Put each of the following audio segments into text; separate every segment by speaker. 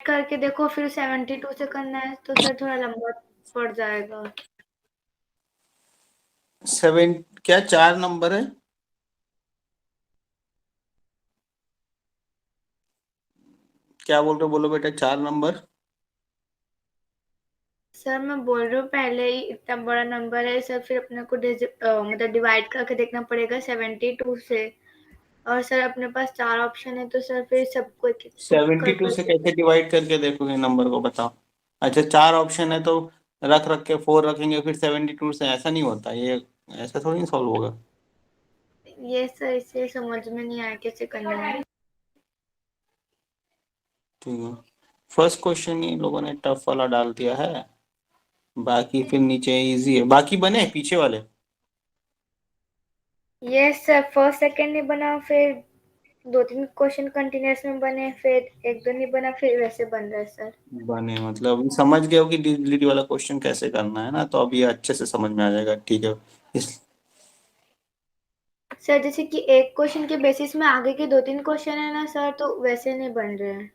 Speaker 1: करके देखो, फिर 72 से करना है तो सर थोड़ा लंबा पड़ जाएगा।
Speaker 2: 7 क्या 4 नंबर है? क्या बोल रहे हो, बोलो बेटा, 4 नंबर?
Speaker 1: सर मैं बोल रही हूँ पहले ही इतना बड़ा नंबर है सर, फिर अपने को मतलब डिवाइड करके देखना पड़ेगा 72 से। और सर अपने पास 4 ऑप्शन है तो सर फिर सबको एक एक को कर
Speaker 2: 72 से
Speaker 1: करके।
Speaker 2: कैसे डिवाइड करके देखोगे नंबर को, बताओ। अच्छा, 4 ऑप्शन है तो रख रख के 4 रखेंगे, फिर 72 से, ऐसा नहीं होता ये। ऐसा थोड़ी सॉल्व होगा।
Speaker 1: ये सर इसे समझ में नहीं आया कैसे करना है।
Speaker 2: ठीक है, फर्स्ट क्वेश्चन ही लोगों ने टफ वाला डाल दिया है, बाकी फिर नीचे इजी है। बाकी बने पीछे वाले?
Speaker 1: ये सर फर्स्ट सेकंड नहीं बना, फिर 2-3 क्वेश्चन कंटिन्यूअस में बने, फिर 1-2 नहीं बना, फिर वैसे बन रहा है सर।
Speaker 2: बने मतलब अभी समझ गए हो कि डिजिबिलिटी वाला क्वेश्चन कैसे करना है ना, तो अब ये अच्छे से समझ में आ जाएगा। ठीक है। इस
Speaker 1: सर जैसे कि एक क्वेश्चन के बेसिस में आगे के 2-3 क्वेश्चन है ना सर, तो वैसे नहीं बन रहे हैं।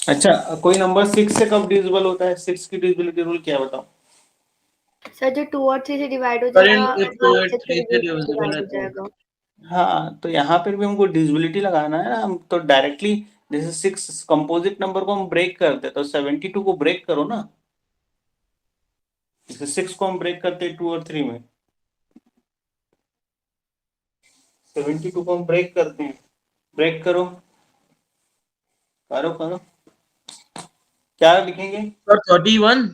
Speaker 2: अच्छा, कोई नंबर 6 से कब डिविजिबल होता है? 6 की डिविजिबिलिटी रूल क्या है, बताओ।
Speaker 1: सर जो 2 और 3 से डिवाइड हो
Speaker 3: सर
Speaker 1: जाएगा,
Speaker 3: if 2
Speaker 1: तो
Speaker 3: और
Speaker 1: 6 से
Speaker 3: 3 से डिविजिबल
Speaker 1: डिवाइड
Speaker 3: है
Speaker 1: हो
Speaker 3: तो
Speaker 1: जाएगा।
Speaker 2: हाँ, तो यहाँ पर भी हमको डिविजिबिलिटी लगाना है ना, हम तो डायरेक्टली जैसे 6 कंपोजिट नंबर को हम ब्रेक करते तो 72 को ब्रेक करो ना। जैसे 6 को हम ब्रेक करते 2 और 3 में, 72 को हम ब्रेक करते हैं। ब्रेक करो, करो करो, क्या लिखेंगे?
Speaker 3: सर 31।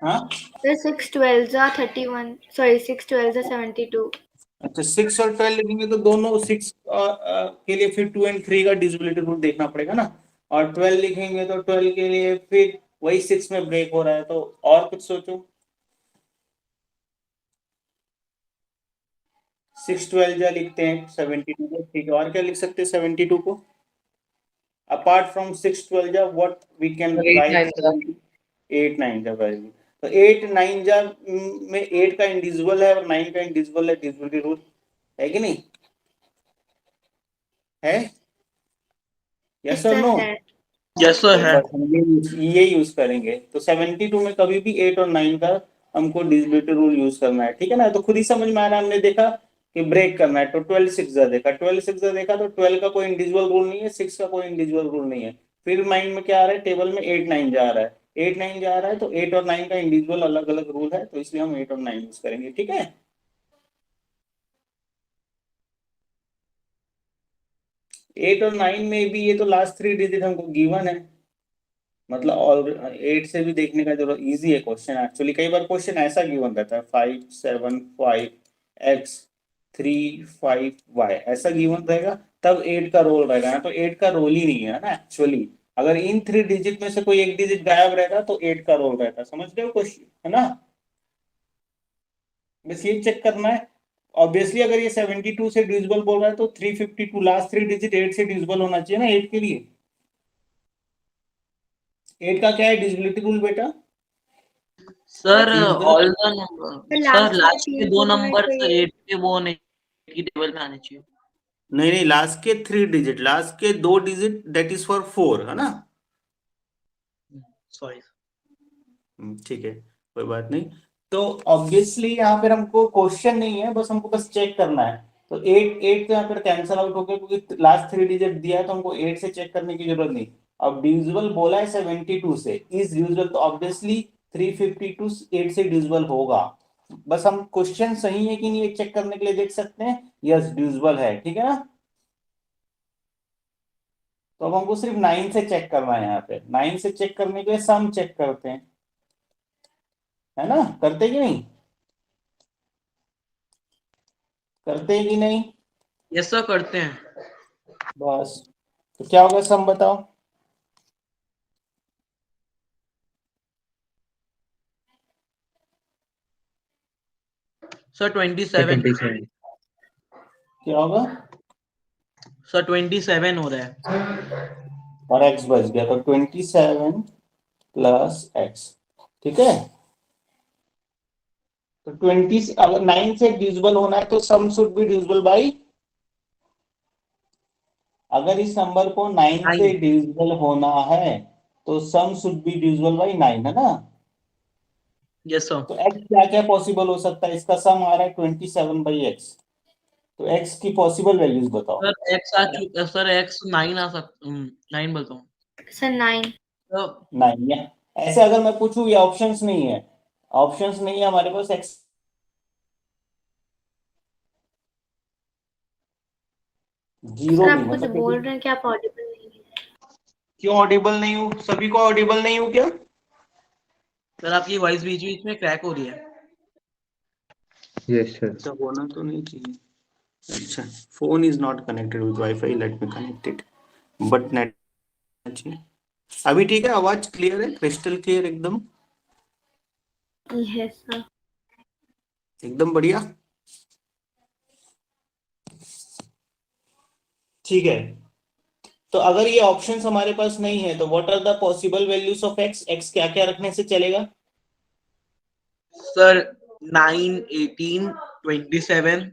Speaker 2: हाँ,
Speaker 1: सर 6 12 जा 31, सॉरी 6 12 जा 72।
Speaker 2: अच्छा 6 और 12 लिखेंगे तो दोनों 6 के लिए फिर 2 एंड 3 का डिविजिबिलिटी रूल देखना पड़ेगा ना। और 12 लिखेंगे तो 12 के लिए फिर वही 6 में ब्रेक हो रहा है, तो और कुछ सोचो। 6 12 जा लिखते हैं 72 को, ठीक है। और क्या लिख सकते हैं 72 को? अपार्ट फ्रॉम 6 12 जा व्हाट वी कैन
Speaker 3: 8
Speaker 2: राइट?
Speaker 3: 9 का
Speaker 2: 8 9 जा, वेरी गुड। तो 8 9 जा में 8 का इंडिविजुअल है और 9 का इंडिविजुअल है, डिविजिबिलिटी रूल है कि नहीं है? यस और
Speaker 1: सर
Speaker 2: नो?
Speaker 1: है।
Speaker 3: यस सर
Speaker 1: ये
Speaker 3: है।
Speaker 2: बस हम ये यूज करेंगे, तो 72 में कभी भी 8 और 9 का हमको डिविजिबिलिटी रूल यूज करना है, ठीक है ना। तो खुद ही समझ में आ रहा है, हमने देखा कि ब्रेक करना है, तो 12 6 देखा, 12 6 देखा, तो 12 का कोई इंडिविजुअल रूल नहीं है, 6 का कोई इंडिविजुअल रूल नहीं है। फिर माइंड में क्या आ रहा है, टेबल में 8 9 जा रहा है, 8 9 जा रहा है, तो 8 और 9 का इंडिविजुअल अलग अलग रूल है, तो इसलिए हम 8 और 9 यूज करेंगे, ठीक है। 8 और 9 में भी ये तो लास्ट 3 डिजिट हमको गिवन है, मतलब और 8 से भी देखने का जरूरत, इजी है क्वेश्चन एक्चुअली। कई बार क्वेश्चन ऐसा गिवन रहता है 5 7 5 x 3 5 y, ऐसा गिवन रहेगा, तब 8 का रोल रहेगा ना, तो 8 का रोल ही नहीं है ना एक्चुअली। अगर इन 3 डिजिट में से कोई एक डिजिट गायब रहता तो 8 का रोल रहता, समझ रहे हो क्वेश्चन, है ना। बस ये चेक करना है। ऑब्वियसली अगर ये 72 से डिविजिबल बोल रहा है तो 352 लास्ट 3 डिजिट 8 से डिविजिबल होना चाहिए ना 8 के लिए। 8 का क्या है डिविजिबिलिटी रूल बेटा?
Speaker 3: Sir
Speaker 2: what is the
Speaker 3: all the number, sir
Speaker 1: last वाले
Speaker 3: लास्ट के
Speaker 1: 3
Speaker 3: दो
Speaker 1: को होना
Speaker 3: नंबर
Speaker 1: चाहिए।
Speaker 3: 8 के वो नहीं की टेबल में आने चाहिए।
Speaker 2: नहीं नहीं, लास्ट के 3 डिजिट, लास्ट के 2 डिजिट दैट इज फॉर 4, है ना।
Speaker 3: सॉरी।
Speaker 2: ठीक है, कोई बात नहीं। तो ऑब्वियसली यहाँ पर हमको क्वेश्चन नहीं है, बस हमको बस चेक करना है। तो 8 8 तो यहाँ पर कैंसल आउट हो गया, क्योंकि लास्ट 3 डिजिट दिया है, तो हमको 8 से चेक करने की जरूरत नहीं। अब डिविजिबल बोला है 72 से, इज डिविजिबल, तो ऑब्वियसली 352 8 से डिविजिबल होगा। बस हम क्वेश्चन सही है कि नहीं ये चेक करने के लिए देख सकते हैं, यस डिविजिबल है, ठीक है ना। तो अब हमको सिर्फ 9 से चेक करना है, यहाँ पे 9 से चेक करने के लिए सम चेक करते हैं, है ना। करते कि नहीं, करते हैं कि नहीं?
Speaker 3: यस सर करते हैं।
Speaker 2: बस, तो क्या होगा सम बताओ।
Speaker 3: सर 27।
Speaker 2: क्या होगा?
Speaker 3: सर 27 हो रहा है।
Speaker 2: और x बच गया, तो 27 प्लस x, ठीक है। तो 20, अगर 9 से डिविजिबल होना है तो sum should be divisible by अगर इस नंबर को 9 से
Speaker 3: 9
Speaker 2: डिविजिबल होना है तो sum should be divisible by 9, है ना?
Speaker 3: यस सर
Speaker 2: तो x क्या क्या पॉसिबल हो सकता है? इसका सम आ रहा है 27/x। तो x की पॉसिबल वैल्यूज बताओ।
Speaker 3: सर x आ चुका सर x 9 आ सकता 9 बोलता हूँ
Speaker 1: सर 9।
Speaker 3: तो
Speaker 2: 9 है। ऐसे अगर मैं पूछूं, ये ऑप्शंस नहीं है, ऑप्शंस नहीं है हमारे पास, x
Speaker 1: सर
Speaker 2: 0 भी
Speaker 1: आप कुछ
Speaker 2: मतलब
Speaker 1: बोल रहे हैं कि आप ऑडिबल नहीं है?
Speaker 2: क्यों ऑडिबल नहीं हूँ? सभी को ऑडिबल नहीं हूँ क्या?
Speaker 3: सर आपकी वॉइस बीच बीच में क्रैक हो रही है
Speaker 4: Yes, sir.
Speaker 2: अच्छा, होना तो नहीं चाहिए। अच्छा, phone is not connected with wifi, let me connect it, but net चाहिए। अभी ठीक है? आवाज क्लियर है, क्रिस्टल क्लियर एकदम?
Speaker 1: Yes sir.
Speaker 2: एकदम बढ़िया। ठीक है, तो अगर ये ऑप्शंस हमारे पास नहीं है तो what are the possible values of x? x क्या क्या रखने से चलेगा?
Speaker 3: सर 9 18 27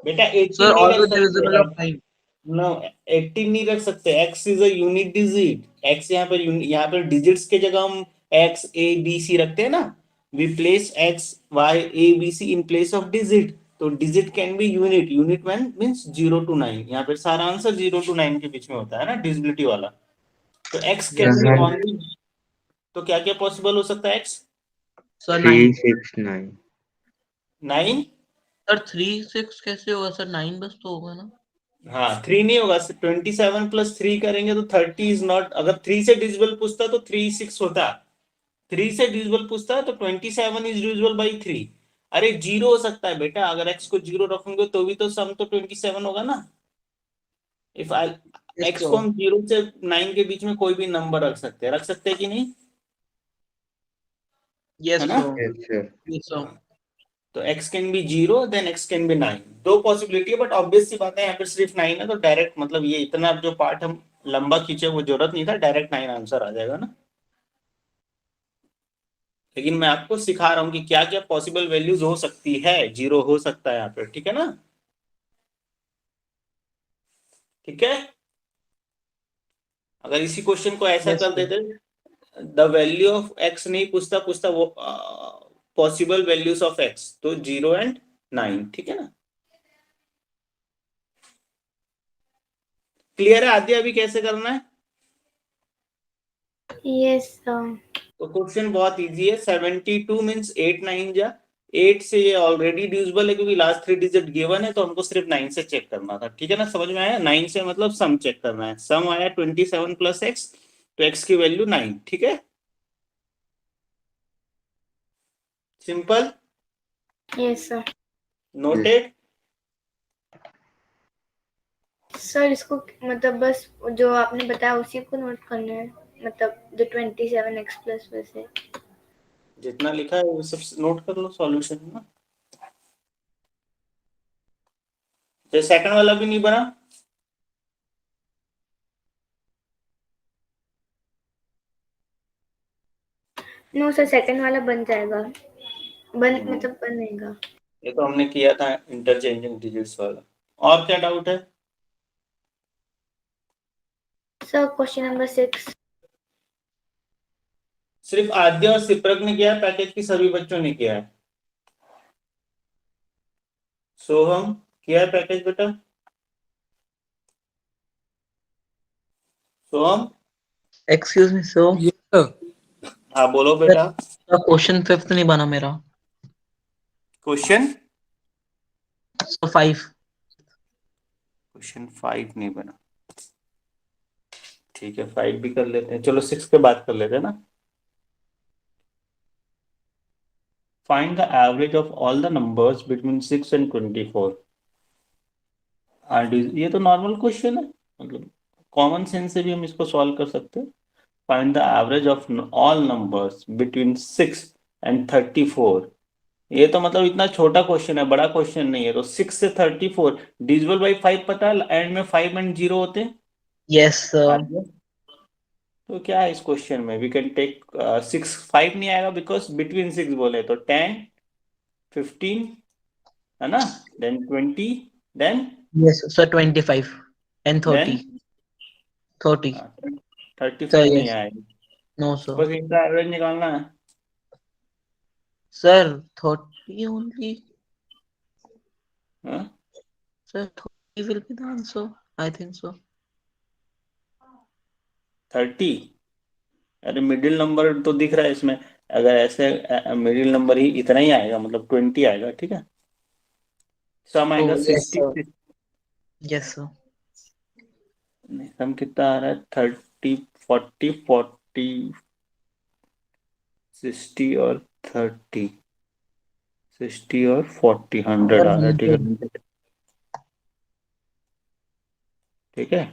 Speaker 2: बेटा 18
Speaker 3: सर
Speaker 2: नहीं
Speaker 3: ऑल
Speaker 2: रख
Speaker 3: द डिविजिबल
Speaker 2: सकते,
Speaker 3: ऑफ 9
Speaker 2: नो 18 नहीं रख सकते। x is a unique digit, x यहाँ पर डिजिट्स के जगह हम x a b c रखते हैं ना, we place x y a b c in place of digit. तो digit can be unit, unit one means 0 to 9, यहाँ पे सारा आंसर 0 to 9 के बीच में होता है ना, डिजिबिलिटी वाला। तो x
Speaker 4: Yes,
Speaker 2: can be
Speaker 4: sir.
Speaker 2: Only, तो क्या क्या पॉसिबल हो सकता है x?
Speaker 3: सर 9
Speaker 4: 3, 6, 9.
Speaker 2: 9?
Speaker 3: सर 3 6 कैसे होगा सर 9 बस तो होगा ना
Speaker 2: हाँ, 3 नहीं होगा, 27 + 3 करेंगे तो 30 इज नॉट। अगर 3 से डिविजिबल पूछता तो 3 6 होता, 3 से डिविजिबल पूछता है तो 27 इज डिविजिबल बाई 3। अरे 0 हो सकता है बेटा, अगर x को 0 रखेंगे तो भी तो सम तो 27 होगा ना। इफ आई
Speaker 3: यस
Speaker 2: x को
Speaker 3: सर
Speaker 2: हम 0 से 9 के बीच में कोई भी नंबर रख सकते हैं कि नहीं, है
Speaker 3: यस
Speaker 2: ना?
Speaker 3: Sir
Speaker 4: Yes, sir.
Speaker 3: Yes sir
Speaker 2: तो x can be 0 then x can be 9, दो पॉसिबिलिटी है। बट ऑब्वियस सी बात है, यहाँ पे सिर्फ 9 है तो डायरेक्ट, मतलब ये इतना जो पार्ट हम लंबा खींचे वो जरूरत नहीं था, डायरेक्ट 9 आंसर आ जाएगा ना। लेकिन मैं आपको सिखा रहा हूँ कि क्या क्या पॉसिबल वैल्यूज हो सकती है, 0 हो सकता है यहाँ पे, ठीक है ना? ठीक है, अगर इसी क्वेश्चन को ऐसा
Speaker 3: यस
Speaker 2: कर
Speaker 3: सर
Speaker 2: देते, द वैल्यू ऑफ x नहीं पूछता, पूछता वो पॉसिबल वैल्यूज ऑफ x, तो 0 एंड 9, ठीक है ना? क्लियर है आद्या अभी कैसे करना है?
Speaker 1: Yes sir.
Speaker 2: तो क्वेश्चन बहुत इजी है। 72 मीन्स 8 9 जा 8 से, ये ऑलरेडी डिविजिबल है क्योंकि लास्ट 3 डिजिट गिवन है, तो हमको सिर्फ 9 से चेक करना था, ठीक है ना? समझ में आया? 9 से मतलब सम चेक करना है, सम आया 27 + x, तो x की वैल्यू 9, ठीक है? Simple,
Speaker 1: yes sir.
Speaker 2: Noted.
Speaker 1: Sir इसको मतलब बस जो आपने बताया उसी को नोट करना है, मतलब जो 27x प्लस वैसे।
Speaker 2: जितना लिखा है वो सब नोट कर लो सॉल्यूशन में। तो सेकंड वाला भी नहीं बना?
Speaker 1: नो सर, सेकंड वाला बन जाएगा, मतलब बनेगा।
Speaker 2: ये तो हमने किया था इंटरचेंजिंग डिजिट्स वाला। और क्या डाउट है?
Speaker 1: Sir question number 6।
Speaker 2: सिर्फ आद्या और सिप्रक ने किया है, पैकेज की सभी बच्चों ने किया है? सोहम किया है पैकेज बेटा? सोहम,
Speaker 3: एक्सक्यूज मी सर
Speaker 2: हाँ बोलो बेटा।
Speaker 3: क्वेश्चन 5th नहीं बना मेरा
Speaker 2: क्वेश्चन
Speaker 3: सर 5
Speaker 2: क्वेश्चन 5 नहीं बना, ठीक है 5 भी कर लेते हैं, चलो 6 पे बात कर लेते हैं ना। Find the average of all the numbers between 6 and 24। ये तो नॉर्मल क्वेश्चन है, मतलब कॉमन सेंस से भी हम इसको सॉल्व कर सकते हैं। Find the average of all numbers between 6 and 34। ये तो मतलब इतना छोटा क्वेश्चन है, बड़ा क्वेश्चन नहीं है। तो 6 से 34 डिविजिबल बाई 5 पता है, एंड में 5 and 0 होते हैं।
Speaker 3: यस सर
Speaker 2: आगे? तो क्या है इस क्वेश्चन में, वी कैन टेक 6 5 नहीं आएगा बिकॉज बिटवीन 6 बोले तो 10 15, है ना, then 20, then
Speaker 3: yes sir 25 and 30.
Speaker 2: Then
Speaker 3: 30.
Speaker 2: 35
Speaker 3: Sir,
Speaker 2: नहीं
Speaker 3: yes.
Speaker 2: आएगी,
Speaker 3: No, sir.
Speaker 2: बस इनका एवरेज निकालना है।
Speaker 3: Sir, 30 only.
Speaker 2: हाँ?
Speaker 3: Sir, 30 will be the answer. I think so.
Speaker 2: 30? अरे मिडिल नंबर तो दिख रहा है इसमें, अगर ऐसे मिडिल नंबर ही इतना ही आएगा, मतलब 20 आएगा, ठीक है। सम आएगा
Speaker 3: Oh, yes,
Speaker 2: 60,
Speaker 3: sir. Yes, sir.
Speaker 2: सम कितना आ रहा है, 30, 40, 40, 60 और 30, 60 और 40, 100
Speaker 3: Sir,
Speaker 2: आ रहा है, ठीक
Speaker 3: 100.
Speaker 2: है, ठीक है।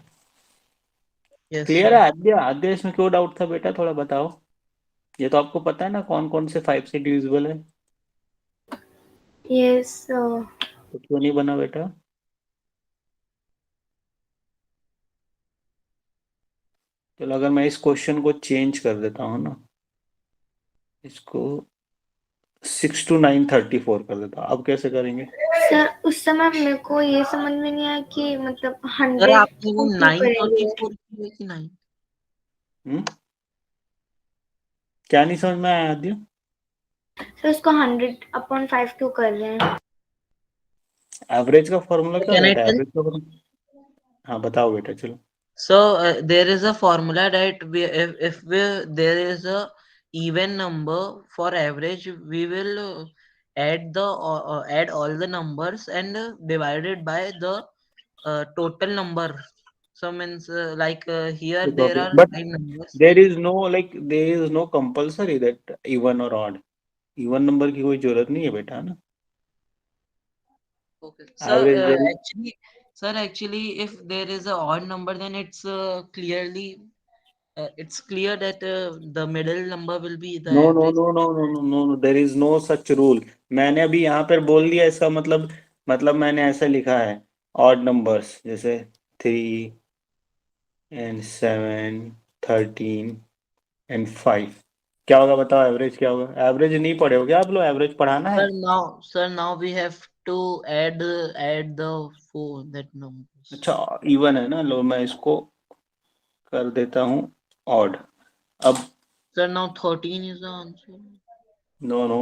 Speaker 3: Yes,
Speaker 2: clear
Speaker 3: sir.
Speaker 2: है आद्या? आद्या इसमें क्यों डाउट था बेटा, थोड़ा बताओ। ये तो आपको पता है ना कौन कौन से 5 से डिविजिबल है,
Speaker 1: यस
Speaker 2: तो क्यों नहीं बना बेटा? चलो अगर मैं इस क्वेश्चन को चेंज कर देता हूँ ना, इसको 6 to 9 34 कर देता हूँ, अब कैसे करेंगे?
Speaker 1: सर, उस समय मेरे को ये समझ में नहीं आया कि मतलब
Speaker 3: सर
Speaker 1: 100
Speaker 3: आपने वो
Speaker 1: को क्यों करेंगे।
Speaker 3: 934 किया कि 9?
Speaker 2: हम्म? क्या नहीं समझ में आया आद्या?
Speaker 1: सर उसको 100/5 क्यों कर रहे हैं?
Speaker 2: एवरेज का फॉर्मूला क्या
Speaker 3: Can I
Speaker 2: रहता है,
Speaker 3: tell?
Speaker 2: एवरेज का हाँ बताओ बेटा, चलो।
Speaker 3: So there is a formula that if there is a even number for average, we will add all the numbers and divide it by the total number. So means here there are
Speaker 2: but
Speaker 3: 9 numbers.
Speaker 2: There is no compulsory that even और odd, even number की कोई जरूरत नहीं है बेटा, है ना।
Speaker 3: Okay.
Speaker 2: Average there
Speaker 3: Actually, if there is a odd number, then it's it's clear that the middle number will be the
Speaker 2: no no
Speaker 3: average.
Speaker 2: No no no no no no, there is no such rule. मैंने अभी यहाँ पर बोल दिया, इसका मतलब मैंने ऐसे लिखा है, ऑड नंबर्स जैसे 3 and 7, 13 and 5, क्या होगा बताओ, एवरेज क्या होगा? एवरेज नहीं पढ़े हो क्या आप लोग? एवरेज पढ़ाना है।
Speaker 3: Now we have to add the four that numbers.
Speaker 2: अच्छा इवन है ना, लो मैं इसको कर देता हूँ ऑड। अब
Speaker 3: Sir, now 13 is the answer.
Speaker 2: No no,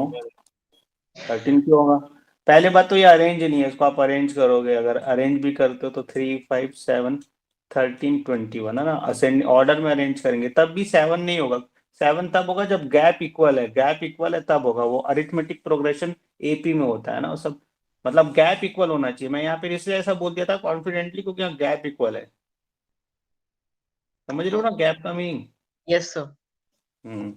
Speaker 2: 13 क्यों होगा? पहले बात तो ये अरेंज नहीं है, इसको आप अरेंज करोगे, अगर अरेंज भी करते हो तो 3, 5, 7, 13, 21 है ना, असेंड ऑर्डर में अरेंज करेंगे तब भी 7 नहीं होगा। 7 तब होगा जब गैप इक्वल है, गैप इक्वल है तब होगा, वो अरिथमेटिक प्रोग्रेशन एपी में होता है ना वो सब, मतलब गैप इक्वल होना चाहिए। मैं यहाँ पे इसलिए ऐसा बोल दिया था कॉन्फिडेंटली क्योंकि यहाँ गैप इक्वल है, समझ रहे हो ना गैप का मीनिंग?
Speaker 3: Yes, sir.
Speaker 2: हम्म,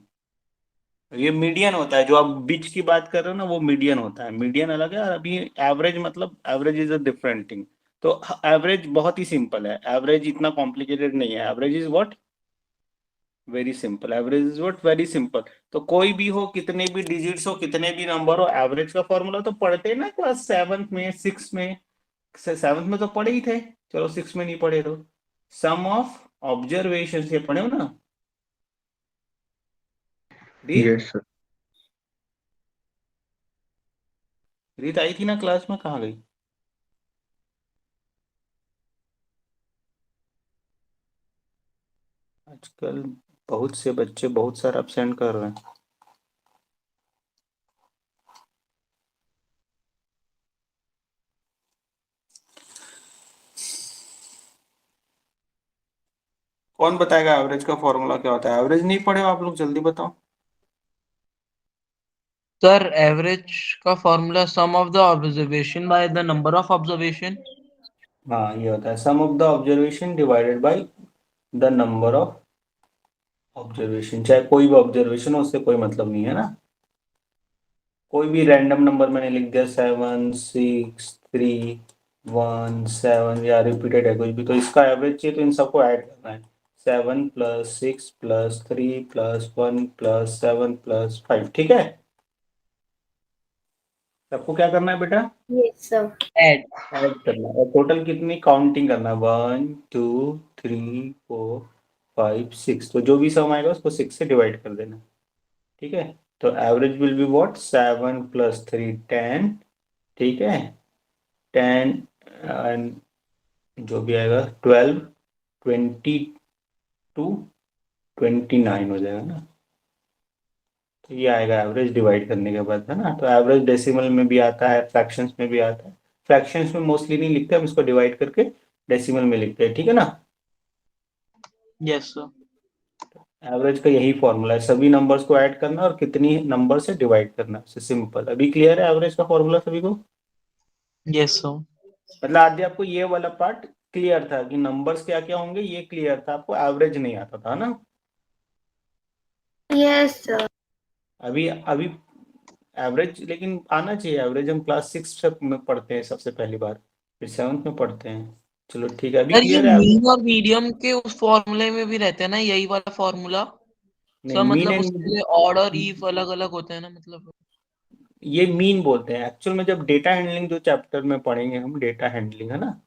Speaker 2: ये मीडियन होता है, जो आप बीच की बात कर रहे हो ना वो मीडियन होता है, मीडियन अलग है, और अभी एवरेज मतलब average is a different thing. तो एवरेज बहुत ही सिंपल है, एवरेज इतना कॉम्प्लिकेटेड नहीं है, average is what very simple, average is what very simple. तो कोई भी हो, कितने भी डिजिट्स हो, कितने भी नंबर हो, एवरेज का फॉर्मूला तो पढ़ते हैं ना क्लास 7th में, 6 में, 7th में तो पढ़े ही थे, चलो 6 में नहीं पढ़े तो सम ऑफ ऑब्जर्वेशन ये पढ़े हो ना रीत?
Speaker 4: Yes sir.
Speaker 2: रीत आई थी ना क्लास में, कहाँ गई? आजकल बहुत से बच्चे बहुत सारा absent कर रहे हैं। कौन बताएगा एवरेज का फॉर्मूला क्या होता है? एवरेज नहीं पढ़े हो आप लोग, जल्दी बताओ।
Speaker 3: Sir, average का formula sum of the observation by the number of observation.
Speaker 2: हाँ ये होता है sum of the observation divided by the number of observation, चाहे कोई भी ऑब्जर्वेशन हो उससे कोई मतलब नहीं है ना, कोई भी रैंडम नंबर मैंने लिख दिया 7, 6, 3, 1, 7 या रिपीटेड है कुछ भी, तो इसका एवरेज चाहिए तो इन सबको ऐड करना है, 7 + 6 + 3 + 1 + 7 + 5, ठीक है। सबको क्या करना है बेटा?
Speaker 1: Yes sir.
Speaker 3: Add.
Speaker 2: ऐड करना है, और टोटल कितनी काउंटिंग करना है, 1, 2, 3, 4, 5, 6, तो जो भी सम आएगा उसको 6 से डिवाइड कर देना, ठीक है। तो एवरेज विल बी व्हाट, 7 + 3 10, ठीक है, 10 एंड जो भी आएगा 12, 22, 29 हो जाएगा ना। तो ये आएगा एवरेज डिवाइड करने के बाद, है ना। तो एवरेज डेसिमल में भी आता है, फ्रैक्शंस में भी आता है। फ्रैक्शंस में मोस्टली नहीं लिखते हम, इसको डिवाइड करके डेसिमल में लिखते हैं, ठीक है ना।
Speaker 3: Yes sir.
Speaker 2: एवरेज का यही फॉर्मूला है, सभी नंबर्स को ऐड करना और कितनी नंबर से डिवाइड करना, सिंपल। अभी क्लियर है एवरेज का फॉर्मूला सभी को?
Speaker 3: Yes sir.
Speaker 2: मतलब आदि आपको ये वाला पार्ट क्लियर था कि नंबर्स क्या क्या होंगे, ये क्लियर था आपको, एवरेज नहीं आता था ना।
Speaker 1: Yes sir.
Speaker 2: अभी अभी एवरेज लेकिन आना चाहिए। एवरेज हम क्लास 6 में पढ़ते हैं सबसे पहली बार, फिर 7th में पढ़ते हैं। चलो ठीक है, अभी
Speaker 3: सर ये
Speaker 2: क्लियर है एवरेज?
Speaker 3: मीन और मीडियम के उस फॉर्मूले में भी रहते हैं ना यही वाला फॉर्मूला?
Speaker 2: नहीं,
Speaker 3: सर
Speaker 2: मीन
Speaker 3: मतलब उसके
Speaker 2: एंड
Speaker 3: लिए ऑड और ईव अलग अलग होते हैं ना मतलब?
Speaker 2: ये मीन बोलते हैं एक्चुअल में। जब डेटा हैंडलिंग जो चैप्टर में पढ़ेंगे हम, डेटा हैंडलिंग है ना,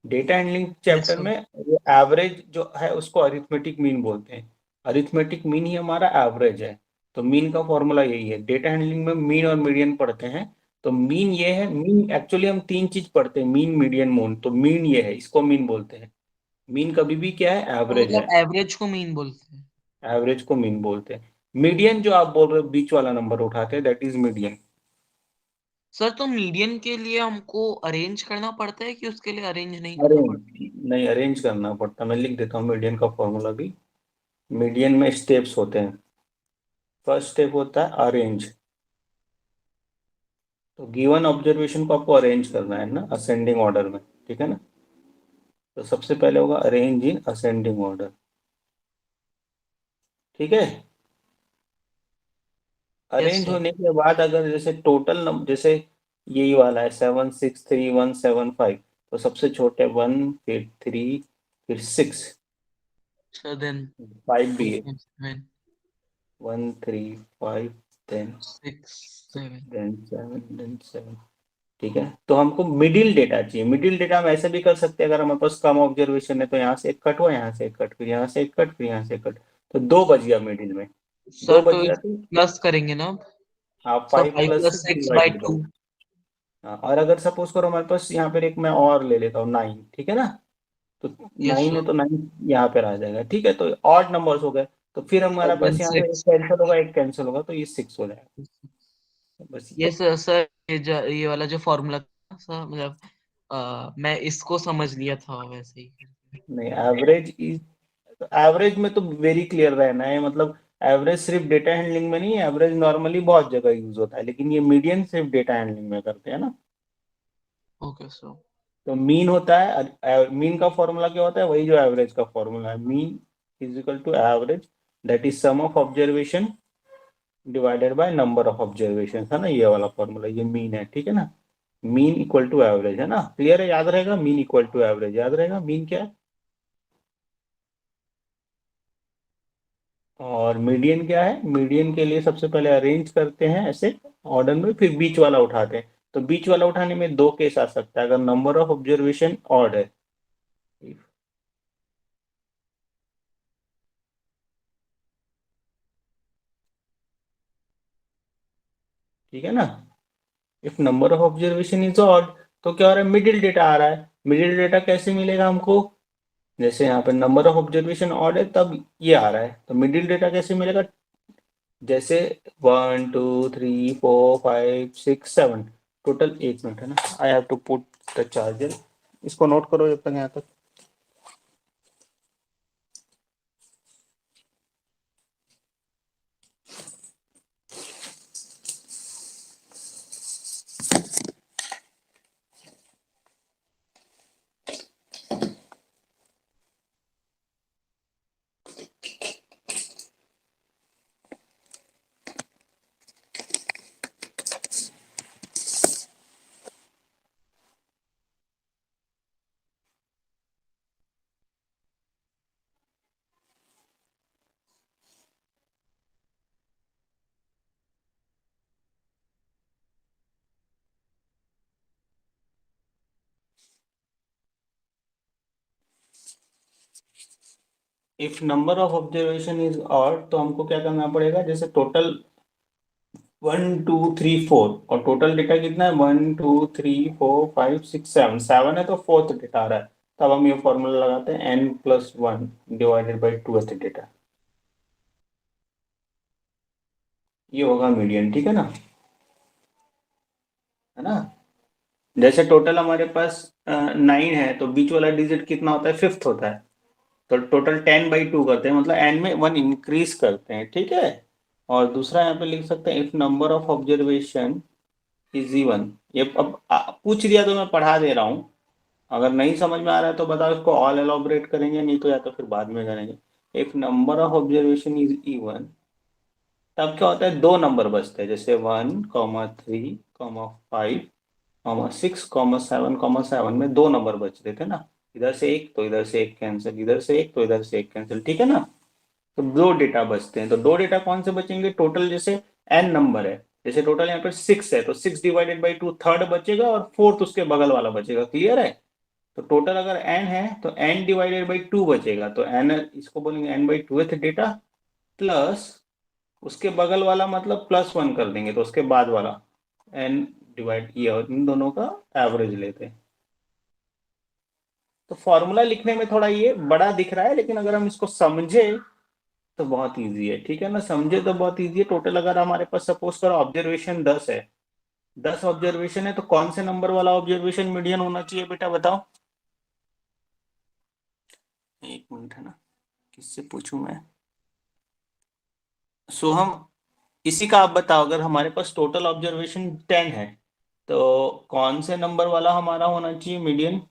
Speaker 2: data handling
Speaker 3: yes
Speaker 2: chapter
Speaker 3: sir.
Speaker 2: में एवरेज जो है उसको अरिथमेटिक मीन बोलते हैं। अरिथमेटिक मीन ही हमारा एवरेज है। तो मीन का फॉर्मूला यही है। डेटा हैंडलिंग में मीन और मीडियन पढ़ते हैं। तो मीन ये है, मीन एक्चुअली हम तीन चीज पढ़ते हैं, मीन मीडियन मोड। तो मीन ये है, इसको मीन बोलते हैं। मीन कभी भी क्या है,
Speaker 3: तो
Speaker 2: एवरेज है।
Speaker 3: मतलब एवरेज को मीन बोलते हैं?
Speaker 2: एवरेज को मीन बोलते हैं। मीडियन जो आप बोल रहे हो, बीच वाला नंबर उठाते हैं, दैट इज मीडियन।
Speaker 3: सर तो मीडियन के लिए हमको अरेंज करना पड़ता है कि उसके लिए अरेंज नहीं करना पड़ता?
Speaker 2: अरेंज नहीं, अरेंज करना पड़ता। मैं लिख देता हूँ मीडियन का फॉर्मूला भी। मीडियन में स्टेप्स होते हैं। फर्स्ट स्टेप होता है अरेंज। तो गिवन ऑब्जर्वेशन को आपको अरेंज करना है ना, असेंडिंग ऑर्डर में, ठीक है ना। तो सबसे पहले होगा अरेंज इन असेंडिंग ऑर्डर, ठीक है।
Speaker 3: Yes
Speaker 2: arrange
Speaker 3: sir.
Speaker 2: होने के बाद अगर जैसे टोटल नंबर, जैसे यही वाला है 7, 6, 3, 1, 7, 5, तो सबसे छोटे 1, फिर 3, फिर 6,
Speaker 3: सर देन
Speaker 2: 5 भी
Speaker 3: टू
Speaker 2: है।
Speaker 3: 7
Speaker 2: 1, 3, 5, देन
Speaker 3: 6
Speaker 2: 6,
Speaker 3: 7।
Speaker 2: देन 7, देन 7, ठीक है। तो हमको मिडिल डेटा चाहिए। मिडिल डेटा हम ऐसे भी कर सकते हैं, अगर हमारे पास कम ऑब्जर्वेशन है तो यहाँ से एक कट हुआ, यहाँ से एक कट, फिर यहाँ से एक कट, फिर यहाँ से एक कट, तो दो बच गया मिडिल में। दो
Speaker 3: सर
Speaker 2: बच
Speaker 3: तो
Speaker 2: गया
Speaker 3: इस
Speaker 2: तो
Speaker 3: प्लस करेंगे ना अब?
Speaker 2: आप
Speaker 3: sir
Speaker 2: 5
Speaker 3: 5
Speaker 2: plus
Speaker 3: plus
Speaker 2: 6
Speaker 3: 6 by
Speaker 2: divided by.
Speaker 3: 2।
Speaker 2: हाँ, और अगर सपोज करो हमारे पास यहाँ पर एक मैं और ले लेता हूँ 9, ठीक है ना। तो
Speaker 3: यस
Speaker 2: 9 है
Speaker 3: सर।
Speaker 2: तो 9 यहाँ पर आ जाएगा, ठीक है। तो ऑड नंबर्स हो गए। तो फिर
Speaker 3: सर
Speaker 2: हमारे
Speaker 3: देन
Speaker 2: पास यहाँ पे एक
Speaker 3: 6।
Speaker 2: कैंसिल होगा, एक कैंसिल होगा, तो ये 6 हो जाएगा बस।
Speaker 3: यस सर ये वाला जो फॉर्मूला था सर मतलब मैं इसको समझ लिया था वैसे ही।
Speaker 2: नहीं, एवरेज इज, एवरेज में तो वेरी क्लियर रहना है। मतलब एवरेज सिर्फ डेटा हैंडलिंग में नहीं, एवरेज नॉर्मली बहुत जगह यूज होता है, लेकिन ये मीडियन सिर्फ डेटा हैंडलिंग में करते हैं ना।
Speaker 3: Okay sir.
Speaker 2: तो मीन होता है, मीन का फॉर्मूला क्या होता है, वही जो एवरेज का फॉर्मूला है। Mean is equal to average, that is sum of observation divided by number of observation, है ना। ये वाला फॉर्मूला, ये मीन है, ठीक है ना। मीन इक्वल टू एवरेज, है ना। क्लियर है, याद रहेगा। मीन इक्वल टू एवरेज याद रहेगा, मीन क्या है। और मीडियन क्या है, मीडियन के लिए सबसे पहले अरेंज करते हैं ऐसे ऑर्डर में, फिर बीच वाला उठाते हैं। तो बीच वाला उठाने में दो केस आ सकता है, अगर नंबर ऑफ ऑब्जर्वेशन ऑड है। ठीक है ना। If number of observation is odd, तो क्या हो रहा है, मिडिल डेटा आ रहा है। मिडिल डेटा कैसे मिलेगा हमको, जैसे यहाँ पे नंबर ऑफ ऑब्जर्वेशन ऑड है तब ये आ रहा है, तो मिडिल डेटा कैसे मिलेगा, जैसे 1, 2, 3, 4, 5, 6, 7, टोटल। एक मिनट, है ना, I have to put the charger. इसको नोट करो जब तक यहाँ तक। If number of observation is odd, तो हमको क्या करना पड़ेगा, जैसे टोटल 1, 2, 3, 4, और टोटल डेटा कितना है, 1, 2, 3, 4, 5, 6, 7, 7 है तो फोर्थ डेटा आ रहा है। तब हम ये फॉर्मूला लगाते हैं n+1 divided by 2th data, ये होगा मीडियन, ठीक है ना। जैसे टोटल हमारे पास 9 है तो बीच वाला डिजिट कितना होता है, 5th होता है, तो टोटल 10/2 करते हैं, मतलब n में 1 इंक्रीज करते हैं, ठीक है। और दूसरा यहाँ पे लिख सकते हैं if number of observation is even, ये अब पूछ दिया तो मैं पढ़ा दे रहा हूँ, अगर नहीं समझ में आ रहा है तो बताओ, इसको ऑल एलोबरेट करेंगे, नहीं तो या तो फिर बाद में करेंगे। If number of observation is even, तब क्या होता है, दो नंबर बचते हैं, जैसे 1,3,5,6,7,7 में दो नंबर बच रहे थे ना, इधर से एक तो इधर से एक कैंसिल, इधर से एक तो इधर से एक कैंसिल, ठीक है ना। तो दो डेटा बचते हैं, तो दो डेटा कौन से बचेंगे, टोटल जैसे n नंबर है, जैसे टोटल यहाँ पे 6 है तो 6 डिवाइडेड बाई 2 थर्ड बचेगा और फोर्थ उसके बगल वाला बचेगा, क्लियर है। तो टोटल अगर n है तो n डिवाइडेड बाई 2 बचेगा, तो n इसको बोलेंगे n/2th डेटा प्लस उसके बगल वाला, मतलब +1 कर देंगे तो उसके बाद वाला n डिवाइड, ये और इन दोनों का एवरेज लेते हैं। तो फॉर्मूला लिखने में थोड़ा ये बड़ा दिख रहा है, लेकिन अगर हम इसको समझे तो बहुत इजी है, ठीक है ना, समझे तो बहुत इजी है। टोटल अगर हमारे पास सपोज करो ऑब्जर्वेशन 10 है, 10 ऑब्जर्वेशन है, तो कौन से नंबर वाला ऑब्जर्वेशन मीडियन होना चाहिए बेटा, बताओ। एक मिनट है ना, किससे पूछूं मैं, सोहम, इसी का आप बताओ, अगर हमारे पास टोटल ऑब्जर्वेशन 10 है तो कौन से नंबर वाला हमारा होना चाहिए मीडियन।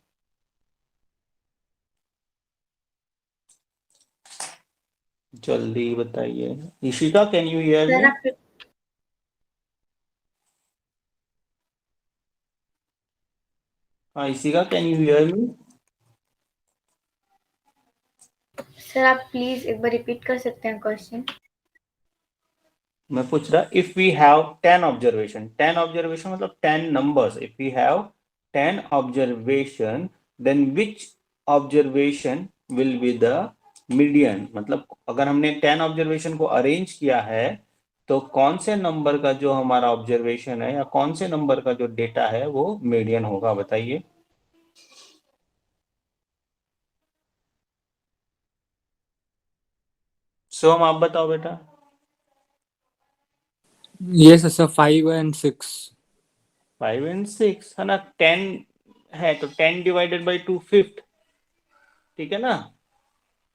Speaker 2: जल्दी बताइए, Ishika can you hear
Speaker 1: sir
Speaker 2: me.
Speaker 1: आप
Speaker 2: हाँ Ishika can you hear me.
Speaker 1: Please एक बार रिपीट कर सकते हैं क्वेश्चन।
Speaker 2: मैं पूछ रहा, if we have 10 observation, 10 observation मतलब 10 numbers, if we have 10 observation then which observation will be the median, मतलब अगर हमने 10 ऑब्जर्वेशन को अरेंज किया है तो कौन से नंबर का जो हमारा ऑब्जर्वेशन है या कौन से नंबर का जो डेटा है वो मीडियन होगा, बताइए। सोम आप बताओ बेटा।
Speaker 4: Yes, sir. 5 and 6.
Speaker 2: 5 and 6 है ना, 10 है तो 10 डिवाइडेड बाई 2 5th, ठीक है ना,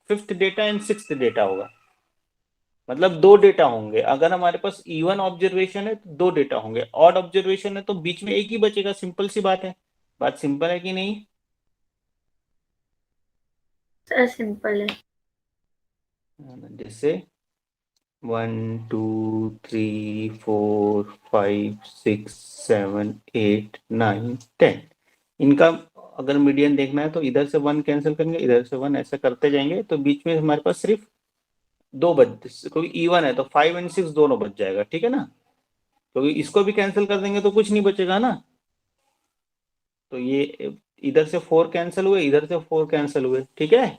Speaker 2: 5th data and 6th data होगा, मतलब दो डेटा होंगे। अगर हमारे पास इवन ऑब्जर्वेशन है तो दो डेटा होंगे, ऑड ऑब्जर्वेशन है तो बीच में एक ही बचेगा, सिंपल सी बात है, बात सिंपल है कि नहीं।
Speaker 1: सर सिंपल है।
Speaker 2: जैसे 1 2 3 4 5 6 7 8 9 10, इनका अगर मीडियन देखना है तो इधर से 1 कैंसिल करेंगे, इधर से 1, ऐसा करते जाएंगे, तो बीच में हमारे पास सिर्फ दो बच, क्योंकि इवन है तो 5 and 6 दोनों बच जाएगा, ठीक है ना, क्योंकि इसको भी कैंसिल कर देंगे तो कुछ नहीं बचेगा ना। तो ये इधर से 4 कैंसिल हुए, इधर से 4 कैंसिल हुए, ठीक है,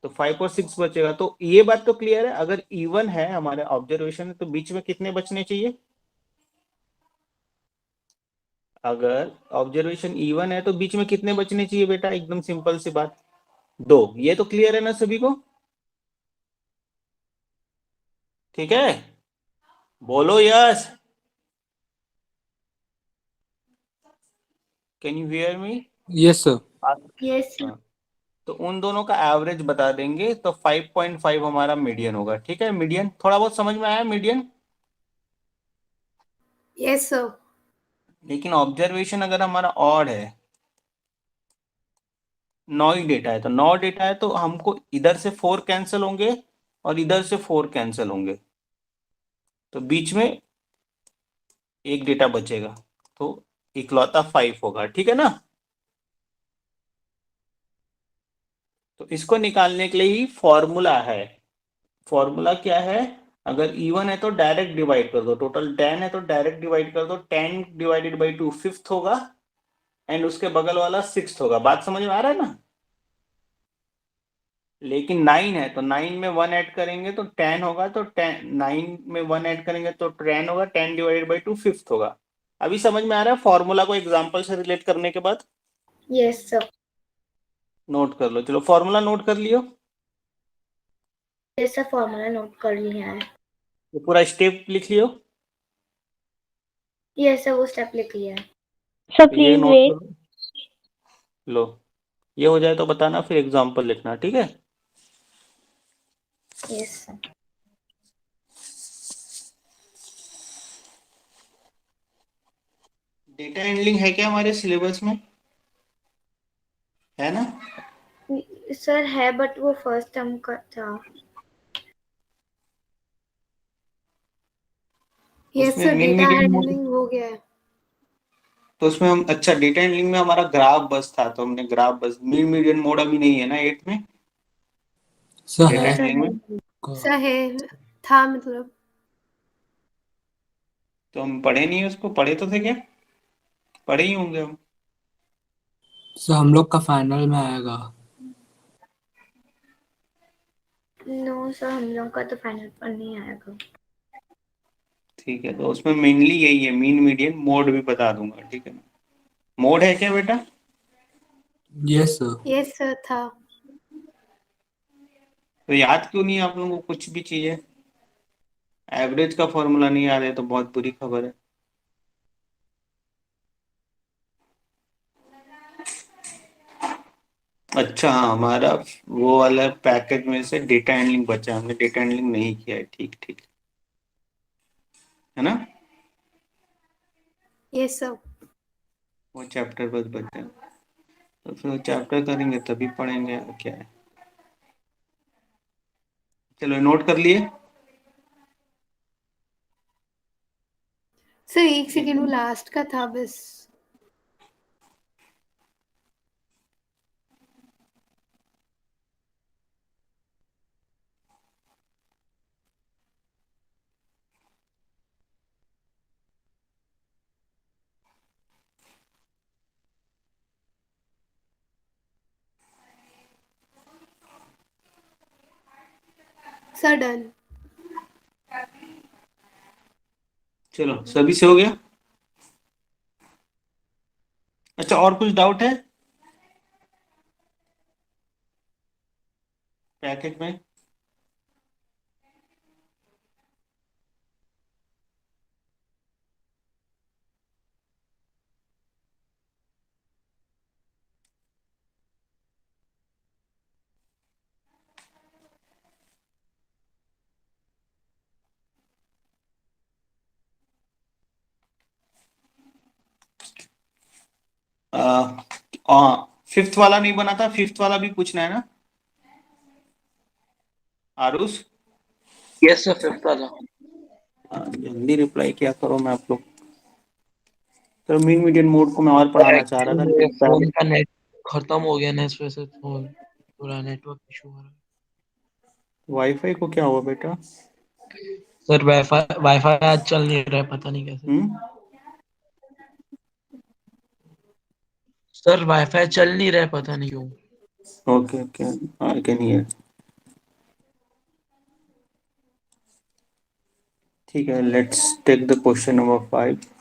Speaker 2: तो 5 और 6 बचेगा। तो ये बात तो क्लियर है, अगर इवन है हमारे ऑब्जर्वेशन तो बीच में कितने बचने चाहिए, अगर ऑब्जर्वेशन इवन है तो बीच में कितने बचने चाहिए बेटा, एकदम सिंपल सी बात, दो। ये तो क्लियर है ना सभी को, ठीक है, बोलो yes, can you hear me.
Speaker 4: Yes, sir.
Speaker 1: Yes
Speaker 2: हाँ, तो उन दोनों का एवरेज बता देंगे तो 5.5 हमारा मीडियन होगा, ठीक है। मीडियन थोड़ा बहुत समझ में आया मीडियन,
Speaker 1: यस सर।
Speaker 2: लेकिन ऑब्जर्वेशन अगर हमारा ऑड है, 9 ही डेटा है, तो 9 डेटा है तो हमको इधर से 4 कैंसिल होंगे और इधर से 4 कैंसिल होंगे, तो बीच में एक डेटा बचेगा, तो इकलौता 5 होगा, ठीक है ना। तो इसको निकालने के लिए ही फॉर्मूला है, फॉर्मूला क्या है, अगर इवन है तो डायरेक्ट डिवाइड कर दो, टोटल 10 है तो डायरेक्ट डिवाइड कर दो, 10 डिवाइडेड बाई 2 5th होगा एंड उसके बगल वाला 6th होगा, बात समझ में आ रहा है ना। लेकिन 9 है तो 9 में 1 ऐड करेंगे तो 10 होगा, तो 10 9 में 1 ऐड करेंगे तो 10 होगा, 10 डिवाइडेड बाई 2 5th होगा। अभी समझ में आ रहा है फॉर्मूला को एग्जांपल से रिलेट करने के बाद।
Speaker 1: Yes sir.
Speaker 2: नोट कर लो, चलो फॉर्मूला नोट कर लियो।
Speaker 1: ये सब फॉर्मूला नोट कर लिया है।
Speaker 2: ये पूरा स्टेप लिख लियो।
Speaker 1: ये सब वो स्टेप लिख लिया है।
Speaker 5: सर
Speaker 2: तो ये
Speaker 5: प्लीज
Speaker 2: नोट
Speaker 5: वेट।
Speaker 2: करो, लो ये हो जाए तो बताना, फिर एग्जाम्पल लिखना, ठीक है।
Speaker 1: Yes sir.
Speaker 2: डेटा हैंडलिंग है क्या हमारे सिलेबस में, है ना?
Speaker 1: सर है बट वो फर्स्ट टर्म का था। यस
Speaker 2: उसमें
Speaker 1: sir,
Speaker 2: mean
Speaker 1: data
Speaker 2: median mode,
Speaker 1: handling हो गया है।
Speaker 2: तो उसमें हम, अच्छा डेटा हैंडलिंग में हमारा ग्राफ बस था, तो हमने ग्राफ बस, मीन मीडियन मोड अभी नहीं है ना 8 में
Speaker 4: सर
Speaker 2: डेटा
Speaker 4: है
Speaker 2: हैंडलिंग में।
Speaker 1: सर है, था मतलब।
Speaker 2: तो हम पढ़े नहीं उसको, पढ़े तो थे क्या, पढ़े ही होंगे हम।
Speaker 4: सर हम लोग का फाइनल में आएगा।
Speaker 1: नो सर, हम लोग का तो फाइनल पर नहीं आएगा।
Speaker 2: ठीक है, तो उसमें मेनली यही है, मीन मीडियन मोड भी बता दूंगा, ठीक है ना। मोड है क्या बेटा?
Speaker 4: Yes sir.
Speaker 1: यस सर था।
Speaker 2: तो याद क्यों नहीं है आप लोगों को कुछ भी चीजें? एवरेज का फॉर्मूला नहीं याद है तो बहुत बुरी खबर है। अच्छा हाँ, हमारा वो वाला पैकेज में से डेटा हैंडलिंग बचा, हमने डेटा हैंडलिंग नहीं किया है, ठीक ठीक है ना।
Speaker 1: Yes sir.
Speaker 2: वो चैप्टर बस बचा है, तो फिर वो चैप्टर करेंगे तभी पढ़ेंगे, और क्या है। चलो नोट कर लिए।
Speaker 1: सर एक सेकेंड, वो लास्ट का था बस। Sir done.
Speaker 2: चलो सभी से हो गया। अच्छा और कुछ डाउट है पैकेज में? फिफ्थ वाला नहीं बना था, फिफ्थ वाला भी पूछना है ना आरुष?
Speaker 3: यस सर, फिफ्थ वाला।
Speaker 2: जल्दी रिप्लाई किया करो, मैं आप लोग, तो मीन मीडियन मोड को मैं और पढ़ाना चाह रहा था,
Speaker 3: मेरे
Speaker 2: लेकिन
Speaker 3: फोन
Speaker 2: पहले
Speaker 3: का नेट खत्म हो गया ना, इस वजह से फोन पूरा नेटवर्क इशू हो रहा है।
Speaker 2: वाईफाई को क्या हुआ बेटा?
Speaker 3: सर वाईफाई वाईफाई आज चल नहीं रहा है, पता नहीं कैसे। सर वाईफाई चल नहीं रहा है, पता नहीं क्यों।
Speaker 2: Okay okay, I can hear. ठीक है, let's take the question number 5।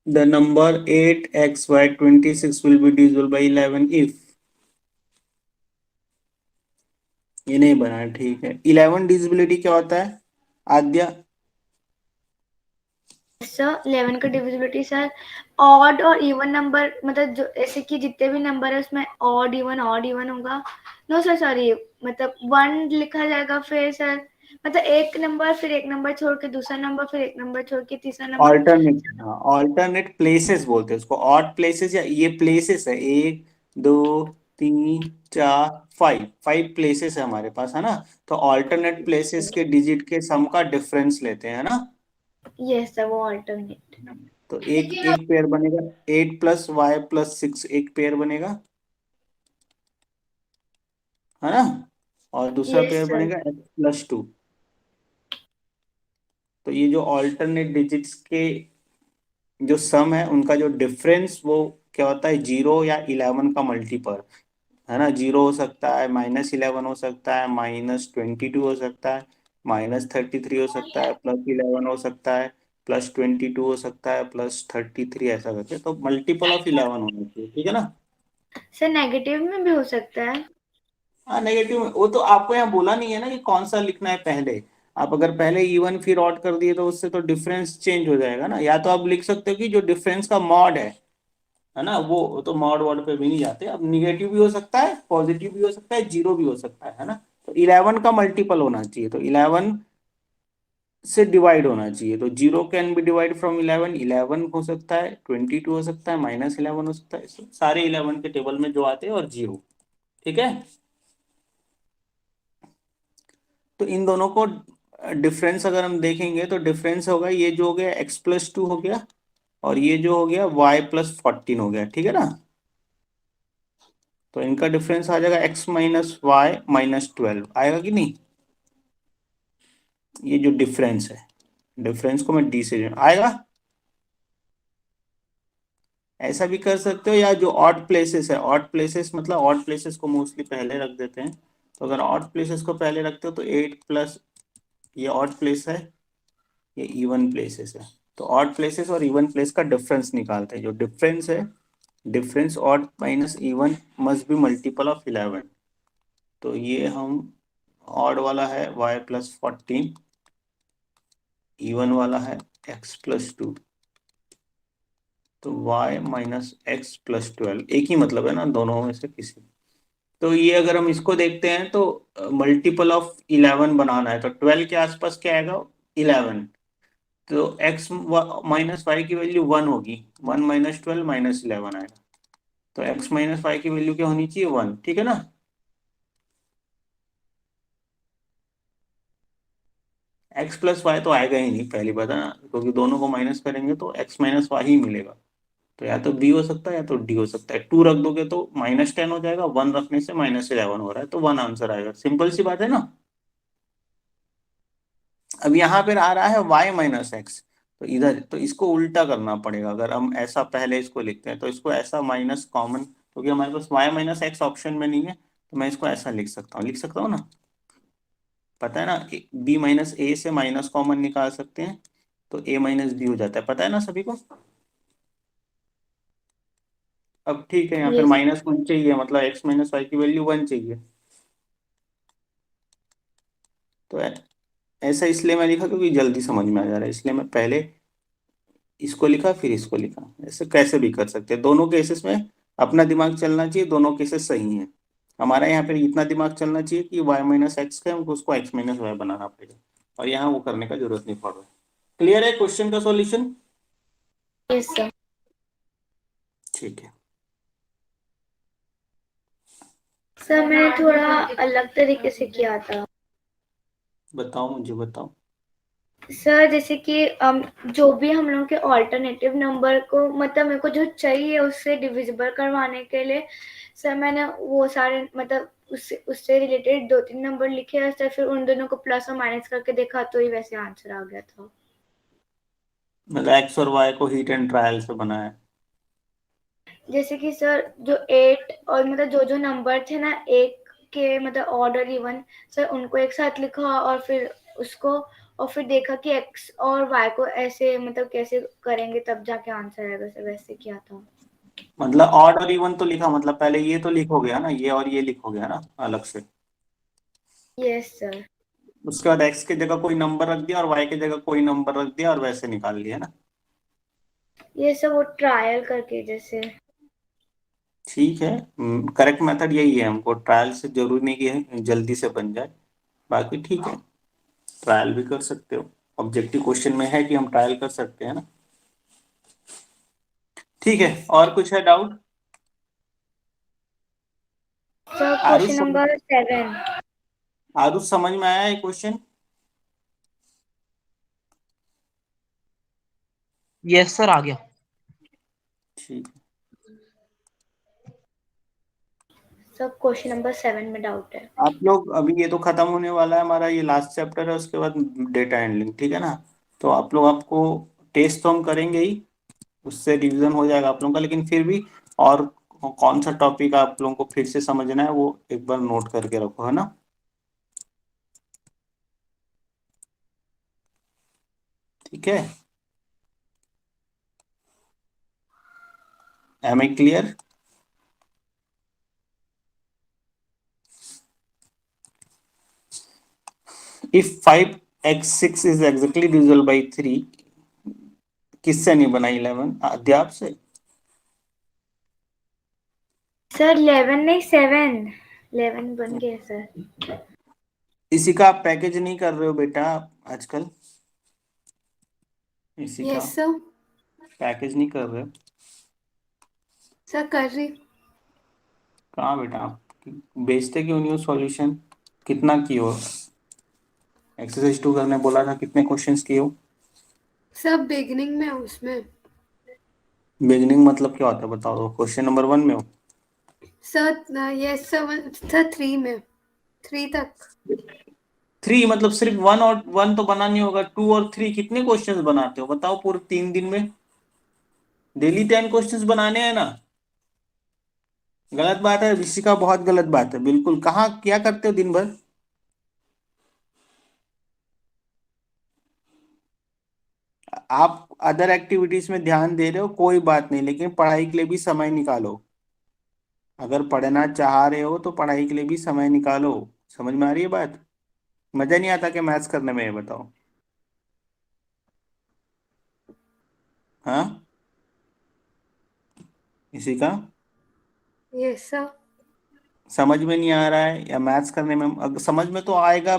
Speaker 2: The number 8xy26 will be divisible by 11 if, ये नहीं बना है, ठीक है। 11 डिविजिबिलिटी क्या होता है आद्या?
Speaker 1: सर 11 का डिविजिबिलिटी सर, ऑड और इवन नंबर, मतलब जो ऐसे कि जितने भी नंबर है उसमें ऑड इवन होगा। नो सर सॉरी, मतलब 1 लिखा जाएगा, फिर सर मतलब एक नंबर, फिर एक नंबर छोड़ के दूसरा नंबर, फिर एक नंबर छोड़ के तीसरा नंबर।
Speaker 2: ऑल्टरनेट, हाँ ऑल्टरनेट प्लेसेस बोलते हैं उसको, ऑड प्लेसेस, या ये प्लेसेस है, 1 2 3 4 5, 5 प्लेसेस है हमारे पास, है ना। तो ऑल्टरनेट प्लेसेस के डिजिट के सम का डिफरेंस लेते हैं, है ना।
Speaker 1: यस सर, वो ऑल्टरनेट।
Speaker 2: तो एक एक पेयर बनेगा, 8 + y + 6 एक पेयर बनेगा, है ना, और दूसरा
Speaker 1: यस
Speaker 2: पेयर
Speaker 1: सर।
Speaker 2: बनेगा x+2। तो ये जो ऑल्टरनेट डिजिट्स के जो सम है उनका जो डिफरेंस वो क्या होता है, 0 या 11 का मल्टीपल, है ना। 0 हो सकता है, -11 हो सकता है, -22 हो सकता है, -33 हो सकता है, +11 हो सकता है, +22 हो सकता है, +33, ऐसा करके। तो मल्टीपल ऑफ 11 होना चाहिए, ठीक है ना।
Speaker 1: सर नेगेटिव में भी हो सकता है?
Speaker 2: हाँ, नेगेटिव में वो तो आपको यहाँ बोला नहीं है ना कि कौन सा लिखना है पहले। आप अगर पहले इवन फिर ऑड कर दिए तो उससे तो डिफरेंस चेंज हो जाएगा ना। या तो आप लिख सकते हो कि जो डिफरेंस का मॉड है ना, वो तो मॉड वर्ड पे भी नहीं जाते। अब निगेटिव भी हो सकता है, पॉजिटिव भी हो सकता है, जीरो भी हो सकता है ना। तो 11 का मल्टीपल होना चाहिए, तो 11 से डिवाइड होना चाहिए। तो 0 कैन बी डिवाइड फ्रॉम 11, 11 हो सकता है, 22 हो सकता है, -11 हो सकता है, सारे 11 के टेबल में जो आते हैं, और 0, ठीक है। तो इन दोनों को डिफरेंस अगर हम देखेंगे तो डिफरेंस होगा, ये जो हो गया x+2 हो गया, और ये जो हो गया y+14 हो गया, ठीक है ना। तो इनका डिफरेंस आ जाएगा x-y-12 आएगा कि नहीं। ये जो डिफरेंस है, डिफरेंस को मैं डी से आएगा। ऐसा भी कर सकते हो, या जो ऑड प्लेसेस है, ऑड प्लेसेस मतलब ऑड प्लेसेस को मोस्टली पहले रख देते हैं। तो अगर ऑड प्लेसेस को पहले रखते हो तो 8 प्लस ये ऑड प्लेस है, ये इवन प्लेसेस है। तो ऑड प्लेसेस और इवन प्लेस का डिफरेंस निकालते हैं। जो डिफरेंस है, difference odd minus even must be multiple of 11। तो ये हम ऑड वाला है y+14, इवन वाला है x+2, तो y-x+12 एक ही मतलब है ना दोनों में से किसी। तो ये अगर हम इसको देखते हैं तो मल्टीपल ऑफ 11 बनाना है, तो 12 के आसपास क्या आएगा, 11। तो x-y की वैल्यू 1 होगी, 1 - 12 -11 आएगा। तो x-y की वैल्यू क्या होनी चाहिए, 1, ठीक है ना। x+y तो आएगा ही नहीं, पहली बात है ना, क्योंकि दोनों को माइनस करेंगे तो x-y ही मिलेगा। तो या तो b हो सकता है या तो d हो सकता है। 2 रख दोगे तो -10 हो जाएगा, 1 रखने से -11 हो रहा है, तो 1 आंसर आएगा। सिंपल सी बात है ना। अब यहाँ पर आ रहा है y-x, तो इधर तो इसको उल्टा करना पड़ेगा। अगर हम ऐसा पहले इसको लिखते हैं तो इसको ऐसा माइनस कॉमन, क्योंकि हमारे पास y-x ऑप्शन में नहीं है, तो मैं इसको ऐसा लिख सकता हूँ ना। पता है ना, b-a से माइनस कॉमन निकाल सकते हैं, तो a-b हो जाता है, पता है ना सभी को। अब ठीक है, यहाँ फिर
Speaker 1: यस।
Speaker 2: -1 चाहिए, मतलब x-y की वैल्यू 1 चाहिए। तो ऐसा इसलिए मैं लिखा क्योंकि जल्दी समझ में आ जा रहा है, इसलिए मैं पहले इसको लिखा फिर इसको लिखा। ऐसे कैसे भी कर सकते हैं, दोनों केसेस में अपना दिमाग चलना चाहिए, दोनों केसेस सही हैं। हमारा यहाँ पे इतना दिमाग चलना चाहिए कि y-x का हमको उसको x-y बनाना पड़ेगा, और यहाँ वो करने का जरूरत नहीं पड़ रहा है। क्लियर है क्वेश्चन का सॉल्यूशन।
Speaker 1: Yes sir.
Speaker 2: ठीक है,
Speaker 1: सर मैंने थोड़ा अलग तरीके से किया था।
Speaker 2: बताओ मुझे बताओ।
Speaker 1: सर जैसे कि जो भी हम लोग के ऑल्टरनेटिव नंबर को मतलब मेरे को जो चाहिए उससे डिविजिबल करवाने के लिए सर मैंने वो सारे मतलब उससे रिलेटेड 2-3 नंबर लिखे हैं सर, फिर उन दोनों को प्लस और माइनस करके देखा तो ही वैसे आंसर आ गया था।
Speaker 2: मतलब x और y को हीट एंड ट्रायल से बनाया।
Speaker 1: जैसे कि सर जो 8 और मतलब जो जो नंबर थे ना एक के मतलब ऑर्डर इवन, सर उनको एक साथ लिखा और फिर उसको और फिर देखा कि एक्स और वाई को ऐसे मतलब कैसे करेंगे तब जाके आंसर आएगा सर, वैसे किया था।
Speaker 2: मतलब ऑड और इवन तो लिखा, मतलब पहले ये तो लिखोगे है ना, ये और ये लिखोगे है ना अलग से।
Speaker 1: Yes sir.
Speaker 2: उसके बाद x की जगह कोई नंबर रख दिया और y की जगह कोई नंबर रख दिया और वैसे निकाल लिया ना।
Speaker 1: ये सब वो ट्रायल करके जैसे।
Speaker 2: ठीक है, करेक्ट मेथड यही है, हमको ट्रायल से जरूरी नहीं कि जल्दी से बन जाए। बाकी ठीक है, ट्रायल भी कर सकते हो, ऑब्जेक्टिव क्वेश्चन में है कि हम ट्रायल कर सकते हैं ना। ठीक है, और कुछ है doubt.
Speaker 1: Sir
Speaker 2: Aarush
Speaker 1: question number 7।
Speaker 2: Aarush समझ में आया ये क्वेश्चन।
Speaker 3: यस सर, आ गया।
Speaker 2: ठीक है।
Speaker 1: सब क्वेश्चन नंबर 7 में डाउट है।
Speaker 2: आप लोग अभी ये तो खत्म होने वाला है हमारा, ये लास्ट चैप्टर है, उसके बाद डेटा हैंडलिंग, ठीक है ना। तो आप लोग, आपको टेस्ट तो हम करेंगे ही, उससे रिवीजन हो जाएगा आप लोगों का, लेकिन फिर भी और कौन सा टॉपिक आप लोगों को फिर से समझना है वो एक बार नोट करके रखो, है ना। ठीक है, am I clear? If 5x6 is exactly divisible by 3, किससे नहीं बना 11? अध्याप से।
Speaker 1: सर 11 नहीं 7, 11 बन गया सर।
Speaker 2: इसी का आप पैकेज नहीं कर रहे हो बेटा आजकल? इसी का
Speaker 5: यस सर।
Speaker 2: पैकेज नहीं कर रहे हो?
Speaker 5: सर कर रही।
Speaker 2: कहाँ बेटा आप बेचते क्यों नहीं हो सॉल्यूशन? कितना किए हो? एक्सरसाइज 2 करने बोला था, कितने क्वेश्चंस किए हो?
Speaker 5: सब बिगनिंग में हूँ उसमें।
Speaker 2: बिगनिंग मतलब क्या होता है बताओ, तो क्वेश्चन नंबर 1 में हो?
Speaker 5: सर यस सर, सर 3 में, 3 तक।
Speaker 2: 3 मतलब सिर्फ 1, और 1 तो बनानी होगा, 2 और 3 कितने क्वेश्चंस बनाते हो बताओ पूरे 3 दिन में? डेली 10 क्वेश्चंस बनाने हैं ना। गलत बात है ऋषि का, बहुत गलत बात है बिल्कुल। कहाँ क्या करते हो दिन भर? आप अदर एक्टिविटीज में ध्यान दे रहे हो, कोई बात नहीं, लेकिन पढ़ाई के लिए भी समय निकालो। अगर पढ़ना चाह रहे हो तो पढ़ाई के लिए भी समय निकालो। समझ में आ रही है बात? मजा नहीं आता क्या मैथ्स करने में, ये बताओ। हाँ, इसी का
Speaker 5: यस सर।
Speaker 2: समझ में नहीं आ रहा है, या मैथ्स करने में अगर समझ में तो आएगा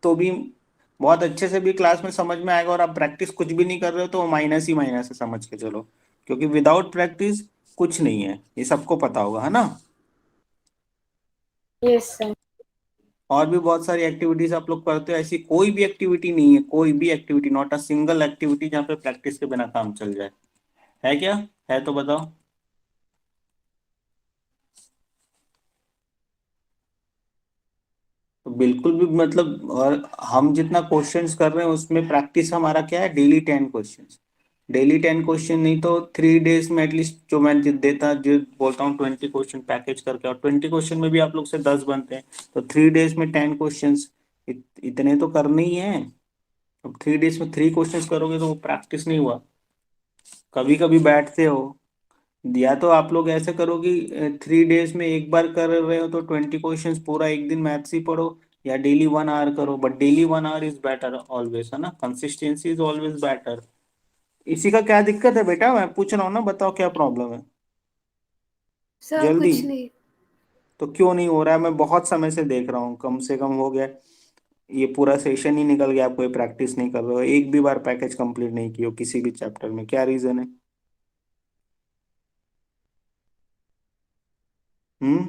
Speaker 2: तो भी बहुत अच्छे से भी क्लास में समझ में आएगा, और आप प्रैक्टिस कुछ भी नहीं कर रहे हो तो माइनस ही माइनस है, समझ के चलो। क्योंकि विदाउट प्रैक्टिस कुछ नहीं है, ये सबको पता होगा, है ना।
Speaker 1: Yes sir.
Speaker 2: और भी बहुत सारी एक्टिविटीज आप लोग करते हो, ऐसी कोई भी एक्टिविटी नहीं है, कोई भी activity, not a single activity जहाँ पे प्रैक्टिस के बिना काम चल जाए। है क्या? है तो बताओ। तो बिल्कुल भी मतलब, और हम जितना क्वेश्चंस कर रहे हैं उसमें प्रैक्टिस हमारा क्या है, डेली 10 क्वेश्चंस। डेली 10 क्वेश्चन नहीं तो 3 डेज में एटलीस्ट, जो मैं देता जो बोलता हूँ 20 क्वेश्चन पैकेज करके, और 20 क्वेश्चन में भी आप लोग से 10 बनते हैं, तो 3 डेज में 10 क्वेश्चंस, इतने तो करने ही हैं। अब 3 डेज में 3 क्वेश्चंस करोगे तो वो प्रैक्टिस नहीं हुआ। कभी कभी बैठते हो, या तो आप लोग ऐसे करो कि 3 डेज में एक बार कर रहे हो तो 20 क्वेश्चंस पूरा एक दिन मैथ्स ही पढ़ो, या डेली 1 आवर करो, but daily 1 our is better always, है ना। Consistency is always better. इसी का क्या दिक्कत है बेटा, मैं पूछ रहा हूँ ना, बताओ क्या प्रॉब्लम है
Speaker 5: सर
Speaker 2: जल्दी।
Speaker 5: कुछ नहीं।
Speaker 2: तो क्यों नहीं हो रहा है? मैं बहुत समय से देख रहा हूँ, कम से कम हो गया, ये पूरा सेशन ही निकल गया, आप कोई प्रैक्टिस नहीं कर रहे हो, एक भी बार पैकेज कंप्लीट नहीं किए हो किसी भी चैप्टर में, क्या रीजन है? हम्म,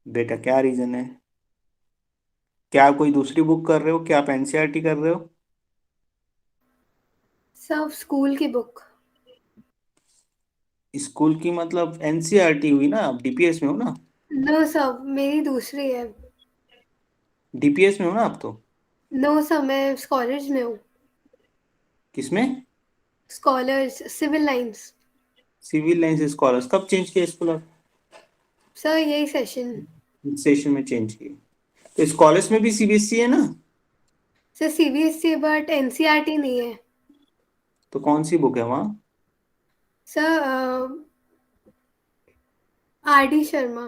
Speaker 2: बेटा क्या रीजन है? क्या आप कोई दूसरी बुक कर रहे हो? क्या आप एनसीईआरटी कर रहे हो?
Speaker 5: सब स्कूल की बुक।
Speaker 2: स्कूल की मतलब एनसीईआरटी हुई ना, आप डीपीएस में हो ना।
Speaker 5: नो सर, मेरी दूसरी है।
Speaker 2: डीपीएस में हो ना आप तो।
Speaker 5: नो सर, मैं स्कॉलर्स में हूँ।
Speaker 2: किसमें?
Speaker 5: Scholars, civil lines.
Speaker 2: Civil lines scholars कब चेंज किया स्कूल आप?
Speaker 5: सर यही सेशन।
Speaker 2: सेशन में चेंज किया। तो स्कॉलर्स में भी सीबीएसई है ना।
Speaker 5: सर सीबीएसई बट एनसीईआरटी नहीं है।
Speaker 2: तो कौन सी बुक है वहाँ?
Speaker 5: Sir RD Sharma.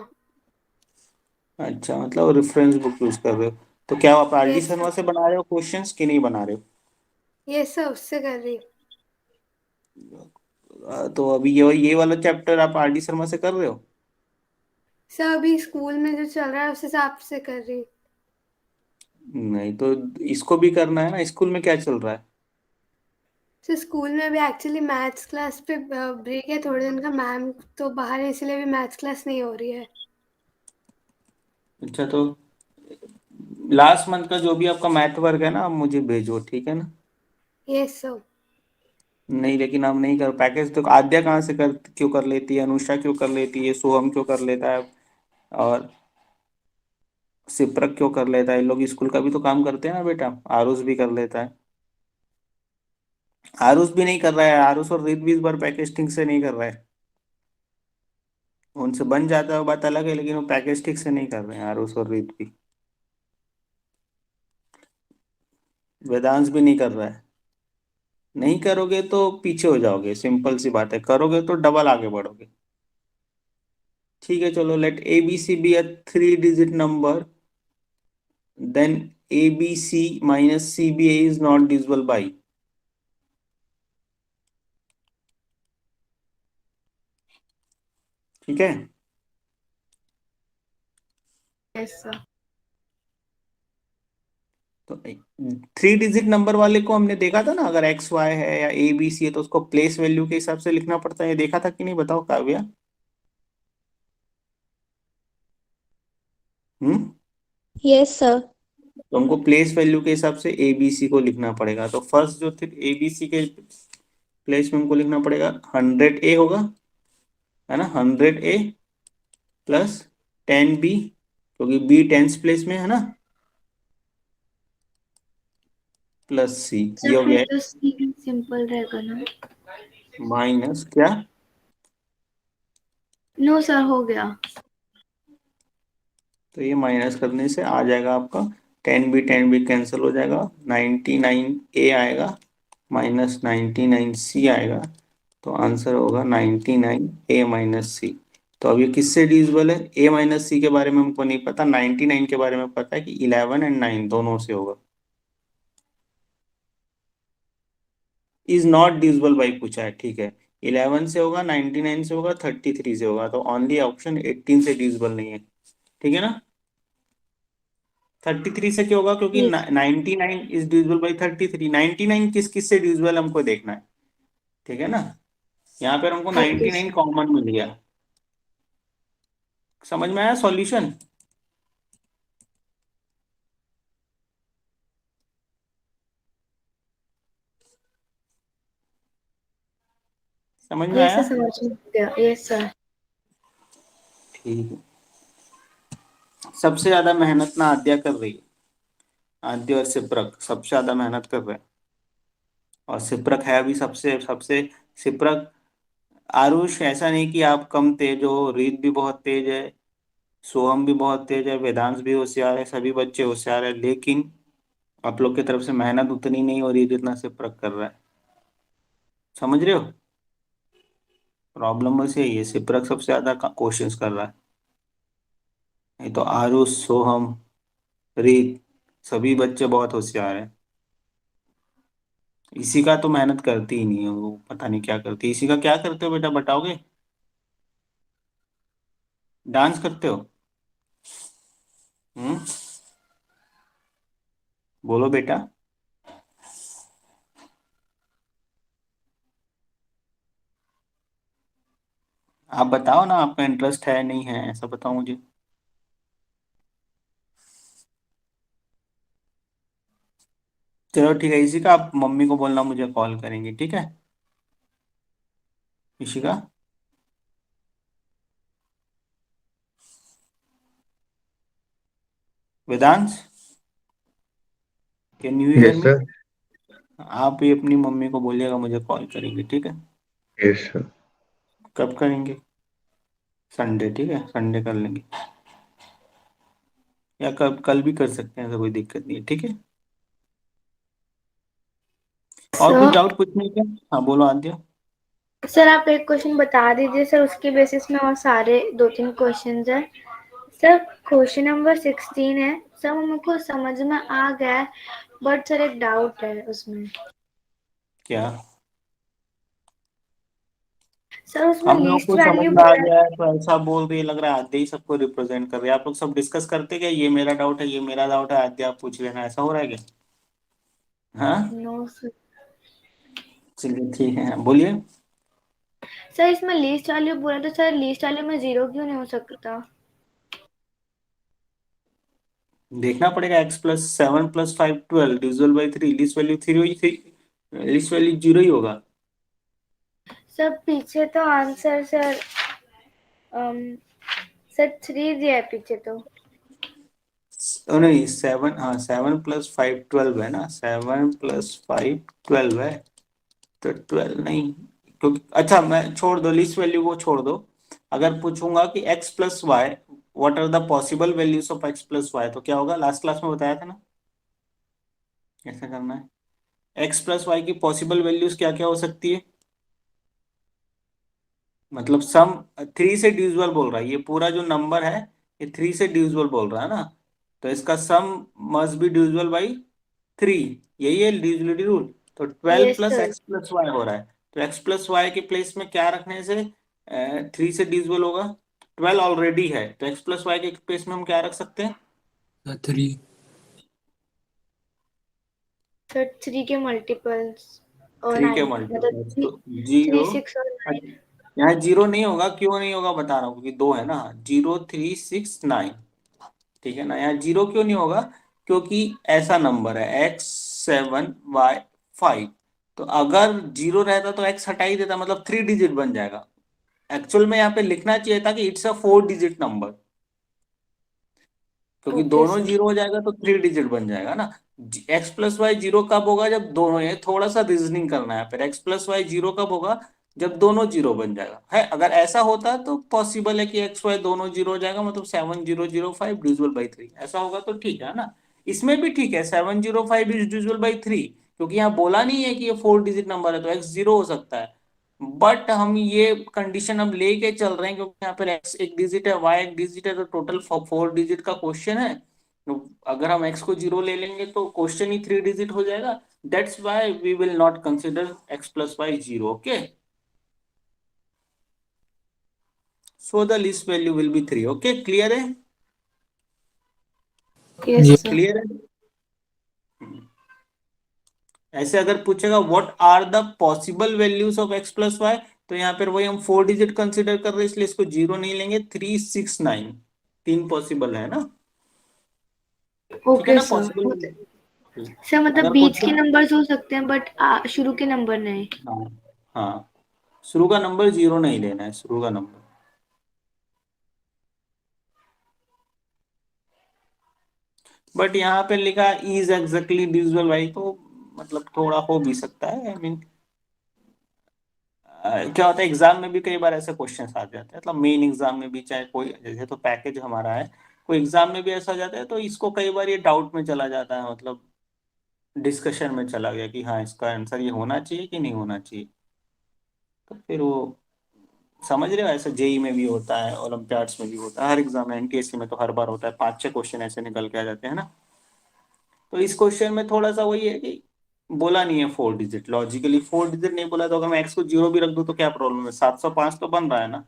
Speaker 2: अच्छा, मतलब रेफरेंस बुक यूज कर रहे हो। तो क्या आप आरडी
Speaker 5: यस
Speaker 2: शर्मा
Speaker 5: सर।
Speaker 2: से बना रहे हो क्वेश्चंस कि नहीं बना रहे
Speaker 5: यस सर, उससे कर रही।
Speaker 2: हो? तो अभी ये वाला चैप्टर आप आरडी शर्मा से कर रहे हो?
Speaker 5: सर अभी स्कूल में जो चल रहा है उस हिसाब से कर रही।
Speaker 2: नहीं तो इसको भी करना है ना, स्कूल में क्या चल रहा है?
Speaker 5: सर स्कूल में अभी एक्चुअली मैथ्स क्लास पे ब्रेक है थोड़े दिन का, मैम तो बाहर है इसलिए अभी मैथ्स क्लास नहीं हो रही है।
Speaker 2: अच्छा, तो लास्ट मंथ का जो भी आपका मैथ वर्क है ना, आप मुझे भेजो, ठीक है ना।
Speaker 5: Yes sir.
Speaker 2: नहीं, लेकिन हम नहीं कर पैकेज, तो आद्या कहाँ से क्यों कर लेती है, अनुषा क्यों कर लेती है, सोहम क्यों कर लेता है, और सिप्रक क्यों कर लेता है। ये लोग स्कूल का भी तो काम करते हैं ना बेटा, आरुष भी कर लेता है। आरुष भी नहीं कर रहा है, आरुष और रित भी इस बार पैकेज ठीक से नहीं कर रहा है। उनसे बन जाता है वो बात अलग है, लेकिन वो पैकेज ठीक से नहीं कर रहे हैं आरुष और रित भी। वेदांश भी नहीं कर रहा है। नहीं करोगे तो पीछे हो जाओगे, सिंपल सी बात है, करोगे तो डबल आगे बढ़ोगे। ठीक है, चलो, let A B C be a 3 digit number, then A B C minus C B A is not divisible by. ठीक है,
Speaker 1: यस सर।
Speaker 2: तो 3 डिजिट नंबर वाले को हमने देखा था ना, अगर एक्स वाई है या ए बी सी है तो उसको प्लेस वैल्यू के हिसाब से लिखना पड़ता है, ये देखा था कि नहीं, बताओ काव्या। हम्म।
Speaker 6: Yes sir.
Speaker 2: तो हमको प्लेस वैल्यू के हिसाब से ए बी सी को लिखना पड़ेगा, तो फर्स्ट जो थे ए बी सी के प्लेस में हमको लिखना पड़ेगा 100A होगा, है ना, 100A प्लस 10B, क्योंकि बी टेंस प्लेस में है ना, प्लस सी, ये
Speaker 1: सर
Speaker 2: हो
Speaker 1: फिर
Speaker 2: गया,
Speaker 1: तो सी सिंपल रहेगा ना।
Speaker 2: माइनस क्या,
Speaker 1: नो सर, हो गया।
Speaker 2: तो ये माइनस करने से आ जाएगा आपका 10B कैंसिल हो जाएगा, 99A आएगा माइनस 99C आएगा, तो आंसर होगा 99A माइनस सी। तो अब ये किससे डिविजिबल है, ए माइनस सी के बारे में हमको नहीं पता, 99 के बारे में पता है कि 11 एंड 9 दोनों से होगा। इज नॉट डिविजिबल बाई पूछा है, ठीक है, 11 से होगा, 99 से होगा, 33 से होगा, तो ओनली ऑप्शन 18 से डिविजिबल नहीं है। ठीक है ना, 33 से क्यों होगा, क्योंकि
Speaker 1: यस।
Speaker 2: 99 इज डिविजिबल बाई 33, 99 किस किस से डिविजिबल हमको देखना है। ठीक है ना, यहाँ पर हमको
Speaker 1: ओके
Speaker 2: 99 कॉमन मिल गया। समझ में आया सॉल्यूशन। समझ में
Speaker 1: यस
Speaker 2: आया।
Speaker 1: सर, समझ में गया। Yes sir.
Speaker 2: ठीक है, सबसे ज्यादा मेहनत ना आद्या कर रही है, आद्या और सिप्रक सबसे ज्यादा मेहनत कर रहे हैं, और सिप्रक है अभी सबसे सबसे सिप्रक। आरुष, ऐसा नहीं कि आप कम तेज हो, रीत भी बहुत तेज है, सोहम भी बहुत तेज है, वेदांश भी होशियार है, सभी बच्चे होशियार है, लेकिन आप लोग की तरफ से मेहनत उतनी नहीं हो रही जितना सिप्रक कर रहा है। समझ रहे हो, प्रॉब्लम बस यही है, सिप्रक सबसे ज्यादा क्वेश्चंस कर रहा है, नहीं तो आरुष, सोहम, रीत सभी बच्चे बहुत होशियार है। इसी का तो मेहनत करती ही नहीं है वो, पता नहीं क्या करती है। इसी का क्या करते हो बेटा, बताओगे। डांस करते हो। हम्म, बोलो बेटा। आप बताओ ना, आपका इंटरेस्ट है नहीं है, ऐसा बताओ मुझे। चलो ठीक है, इसी का आप मम्मी को बोलना मुझे कॉल करेंगे, ठीक है। इसी का, Vedansh, can you hear
Speaker 7: yes
Speaker 2: me.
Speaker 7: Sir.
Speaker 2: आप ही अपनी मम्मी को बोलिएगा मुझे कॉल करेंगे, ठीक है।
Speaker 7: Yes sir.
Speaker 2: कब करेंगे, संडे, ठीक है, संडे कर लेंगे, या कब, कल भी कर सकते हैं, ऐसा कोई दिक्कत नहीं है, ठीक है। और कुछ
Speaker 1: सर,
Speaker 2: डाउट पूछने का। हाँ बोलो आद्या।
Speaker 1: सर आप एक क्वेश्चन बता दीजिए सर, उसके बेसिस में और सारे 2-3 क्वेश्चंस हैं। सर क्वेश्चन नंबर 16 है सर, वो मुझको समझ में आ गया है, बट सर एक डाउट है उसमें।
Speaker 2: क्या,
Speaker 1: सर उसमें
Speaker 2: हम लोगों
Speaker 1: लीस्ट
Speaker 2: को समझ
Speaker 1: वैल्यू
Speaker 2: में आ
Speaker 1: बोला।
Speaker 2: गया है, तो ऐसा बोल रही है, लग रहा है आद्या ही सबको रिप्रेजेंट कर रही है। आप लोग सब डिस्कस करते क्या, ये मेरा डाउट है, ये मेरा डाउट है, आद्या आप पूछ लेना, ऐसा हो रहा है क्या। हाँ,
Speaker 1: नो सर।
Speaker 2: चलिए ठीक है, बोलिए।
Speaker 1: सर इसमें लीस्ट वैल्यू बोला, तो सर लीस्ट वैल्यू में 0 क्यों नहीं हो सकता।
Speaker 2: देखना पड़ेगा, x+7+5 12 divisible by 3, least value 3 हुई थी, लिस्ट वैल्यू 0 ही होगा।
Speaker 1: सर पीछे तो आंसर सर सर 3 दिया है पीछे तो।
Speaker 2: नहीं 7, हाँ 7+5 12 है ना, 7+5 12 है, तो 12 नहीं, क्योंकि अच्छा मैं छोड़ दो, लिस्ट वैल्यू को छोड़ दो। अगर पूछूंगा कि x+y what are the possible values of x+y, तो क्या होगा, लास्ट क्लास में बताया था ना कैसे करना है। x+y की पॉसिबल वैल्यूज क्या क्या हो सकती है, मतलब सम 3 से डिविजिबल बोल रहा है, ये पूरा जो नंबर है ये 3 से डिविजिबल बोल रहा है ना, तो इसका sum must be divisible by 3, यही है डिविजिबिलिटी रूल। तो 12
Speaker 1: yes
Speaker 2: plus
Speaker 1: sir.
Speaker 2: X plus y हो रहा है, तो एक्स प्लस वाई के प्लेस में क्या रखने से 3 से डिविजिबल होगा, 12 ऑलरेडी है, तो एक्स प्लस वाई के प्लेस में हम क्या रख सकते हैं,
Speaker 4: 3।
Speaker 1: सर 3 के मल्टीपल्स और
Speaker 2: 3 के
Speaker 1: 9 मतलब
Speaker 2: मल्टीप्लाइज, तो 0,
Speaker 1: 3 6 और 9।
Speaker 2: यहाँ 0 नहीं होगा, क्यों नहीं होगा बता रहा हूँ, क्योंकि 2 है ना, 0 3 6 9, ठीक है ना, यहाँ 0 क्यों नहीं होगा, क्योंकि ऐसा नंबर है x7y5, तो अगर 0 रहता तो x हटा ही देता, मतलब 3 डिजिट बन जाएगा। एक्चुअल में यहाँ पे लिखना चाहिए था कि इट्स अ 4 डिजिट नंबर, क्योंकि
Speaker 1: ओके
Speaker 2: दोनों
Speaker 1: सर।
Speaker 2: 0 हो जाएगा तो 3 डिजिट बन जाएगा ना। x+y 0 कब होगा, जब दोनों, ये थोड़ा सा रीजनिंग करना है, फिर x+y 0 कब होगा, जब दोनों 0 बन जाएगा है, अगर ऐसा होता तो पॉसिबल है कि एक्स वाई दोनों 0 हो जाएगा, मतलब 7005 डिविजिबल बाई 3, ऐसा होगा तो ठीक है ना। इसमें भी ठीक है, 705 इज डिविजिबल बाई 3, क्योंकि यहाँ बोला नहीं है कि ये 4 डिजिट नंबर है, तो x 0 हो सकता है, बट हम ये कंडीशन अब लेके चल रहे हैं क्योंकि यहाँ पर x एक डिजिट है, y एक डिजिट है, तो टोटल 4 डिजिट का क्वेश्चन है, तो अगर हम x को 0 ले लेंगे तो क्वेश्चन ही 3 डिजिट हो जाएगा, that's why we will not consider x+y 0, okay, so the list value will be 3, okay, clear है,
Speaker 1: यस
Speaker 4: ये
Speaker 1: सर।
Speaker 2: क्लियर है। ऐसे अगर पूछेगा what are the possible values of x+y, तो यहाँ पर वही हम 4 डिजिट कंसिडर कर रहे हैं, इसलिए इसको 0 नहीं लेंगे, 3 6 9, 3 पॉसिबल है ना, ठीक है
Speaker 1: ओके
Speaker 2: ना,
Speaker 1: सर।
Speaker 2: पॉसिबल।
Speaker 1: सर मतलब
Speaker 2: अगर
Speaker 1: बीच के
Speaker 2: क्वेश्चन,
Speaker 1: नंबर्स हो सकते हैं बट शुरू के नंबर नहीं।
Speaker 2: हाँ हाँ, शुरू का नंबर 0 नहीं लेना है, शुरू का नंबर, बट यहाँ पे लिखा इज एग्जैक्टली डिविजिबल बाई, तो मतलब थोड़ा हो भी सकता है, आई मीन क्या होता है एग्जाम में भी कई बार ऐसे क्वेश्चन आ जाते हैं, मतलब मेन एग्जाम में भी, चाहे कोई जैसे तो पैकेज हमारा है, कोई एग्जाम में भी ऐसा आ जाता है, तो इसको कई बार ये डाउट में चला जाता है, मतलब डिस्कशन में चला गया कि हाँ इसका आंसर ये होना चाहिए कि नहीं होना चाहिए, तो फिर वो समझ रहे हो, ऐसा जेई में भी होता है, ओलंपियाड्स में भी होता है, हर एग्जाम में, एनटीएससी में तो हर बार होता है, 5 6 क्वेश्चन ऐसे निकल के आ जाते हैं ना, तो इस क्वेश्चन में थोड़ा सा वही है कि बोला नहीं है 4 डिजिट, लॉजिकली 4 डिजिट नहीं बोला, तो अगर मैं एक्स को 0 भी रख दूं तो क्या प्रॉब्लम है, 705 तो बन रहा है ना,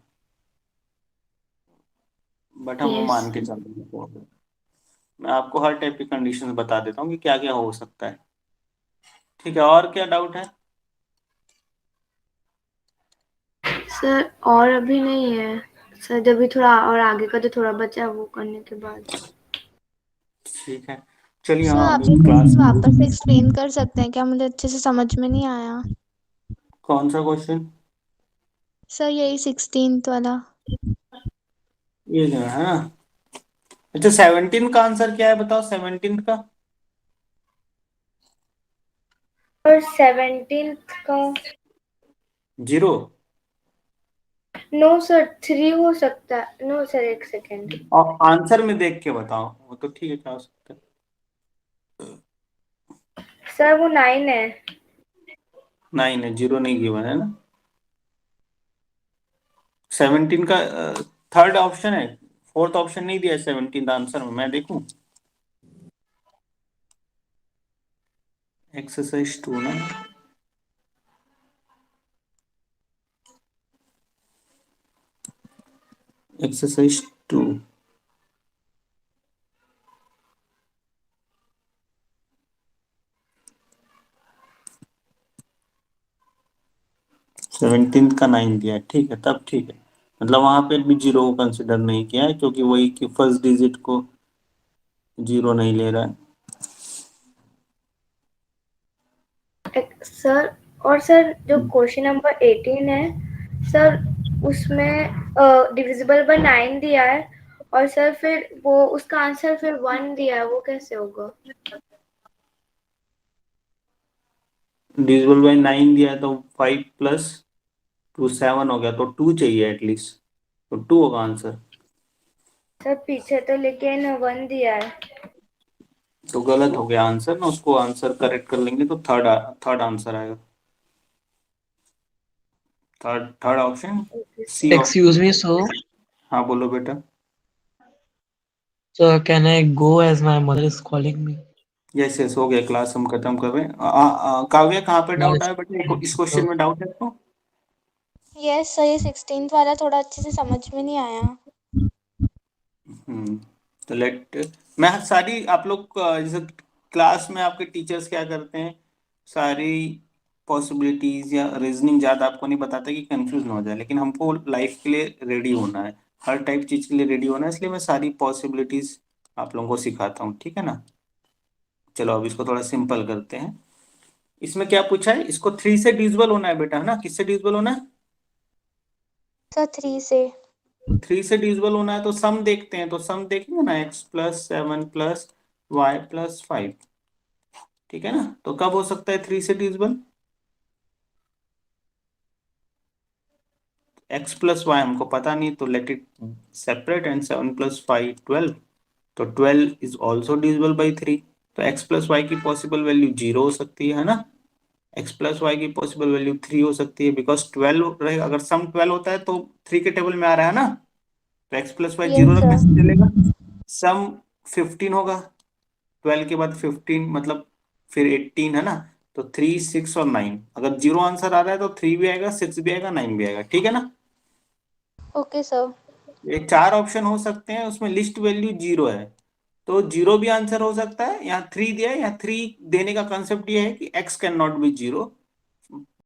Speaker 2: बट हम वो
Speaker 1: यस।
Speaker 2: मान के चल रहे हैं तो मैं आपको हर टाइप की कंडीशंस बता देता हूँ कि क्या क्या हो सकता है, ठीक है, और क्या डाउट है।
Speaker 1: सर और अभी नहीं है सर, जब भी थोड़ा और आगे का जो थोड़ा बचा है वो करने के बाद।
Speaker 2: ठीक है, चलिए,
Speaker 6: सर
Speaker 2: हाँ
Speaker 6: आप
Speaker 2: अभी
Speaker 6: एक
Speaker 2: क्लास
Speaker 6: बार
Speaker 2: में
Speaker 6: वापस एक्सप्लेन कर सकते हैं क्या, मुझे अच्छे से समझ में नहीं आया।
Speaker 2: कौन सा क्वेश्चन,
Speaker 6: सर यही 16th वाला।
Speaker 2: ये जो है ना, अच्छा 17 का आंसर क्या है बताओ, 17 का,
Speaker 1: और 17 का
Speaker 2: 0,
Speaker 1: नो सर 3 हो सकता है, नो सर एक सेकेंड।
Speaker 2: और आंसर में देख के बताओ, वो तो ठीक है, क्या हो सकता है,
Speaker 1: सर वो 9 है।
Speaker 2: 9 है, 0 नहीं गिवन है ना, 17 का थर्ड ऑप्शन है, फोर्थ ऑप्शन नहीं दिया है 17 आंसर में, मैं देखूं, एक्सरसाइज 2 ना, एक्सरसाइज 2, सेवनटीन का 9 दिया है, ठीक है, तब ठीक है, मतलब वहां पे भी 0 को कंसिडर नहीं किया है, क्योंकि वही कि फर्स्ट डिजिट को 0 नहीं ले रहा है।
Speaker 1: सर और सर जो क्वेश्चन नंबर 18 है सर, उसमें डिविजिबल बाय 9 दिया है और सर फिर वो उसका आंसर फिर 1 दिया है, वो कैसे होगा?
Speaker 2: डिविजिबल बाय 9 दिया है तो 5 प्लस 2 7 हो गया, तो 2 चाहिए एटलीस्ट, तो 2 होगा आंसर।
Speaker 1: सर पीछे तो लेकिन 1 दिया है।
Speaker 2: तो गलत हो गया आंसर ना, उसको आंसर करेक्ट कर लेंगे तो थर्ड आंसर आएगा। Third option C
Speaker 3: Excuse me,
Speaker 2: option. हाँ बोलो बेटा।
Speaker 3: so can I go as my mother is calling me?
Speaker 2: Yes yes, हो गया, क्लास हम खत्म कर रहे हैं। काव्या कहाँ पे डाउट आया बेटा, इस क्वेश्चन में डाउट है आपको?
Speaker 6: यस सर, ये 16th वाला थोड़ा अच्छे से समझ में नहीं आया।
Speaker 2: तो मैं सारी आप लोग जैसे क्लास में आपके टीचर्स क्या करते हैं, सारी पॉसिबिलिटीज या रीजनिंग ज्यादा आपको नहीं बताता कि कंफ्यूज ना हो जाए, लेकिन हमको लाइफ के लिए रेडी होना है, हर टाइप चीज के लिए रेडी होना है, इसलिए मैं सारी पॉसिबिलिटीज आप लोगों को सिखाता हूँ, ठीक है ना। चलो अब इसको थोड़ा सिंपल करते हैं। इसमें क्या पूछा है, इसको 3 से डिविजिबल होना है बेटा, है ना, किससे डिविजिबल होना है?
Speaker 6: सर 3 से।
Speaker 2: 3 से डिविजिबल होना है तो सम देखते हैं, तो सम देखेंगे ना, x+7+y+5, ठीक है ना। तो कब हो सकता है 3 से डिविजिबल? x+y हमको पता नहीं, तो लेट इट सेपरेट, एंड 7+5 12, तो 12 इज ऑल्सो डिविजिबल बाई 3, तो x+y की पॉसिबल वैल्यू 0 हो सकती है ना, x+y की पॉसिबल वैल्यू 3 हो सकती है, बिकॉज 12 रहेगा, अगर सम 12 होता है तो 3 के टेबल में आ रहा है ना, तो x+y
Speaker 6: यस
Speaker 2: 0 रखने
Speaker 6: सर।
Speaker 2: से चलेगा। सम 15 होगा, 12 के बाद 15 मतलब फिर 18, है ना, तो 3 6 और 9, अगर 0 आंसर आ रहा है तो 3 भी आएगा, 6 भी आएगा, 9 भी आएगा, ठीक है ना।
Speaker 6: Okay sir.
Speaker 2: ये 4 ऑप्शन हो सकते हैं, उसमें लिस्ट वैल्यू 0 है, तो 0 भी आंसर हो सकता है, यहाँ 3 दिया है, यहाँ 3 देने का कंसेप्ट ये है कि x कैन नॉट बी 0,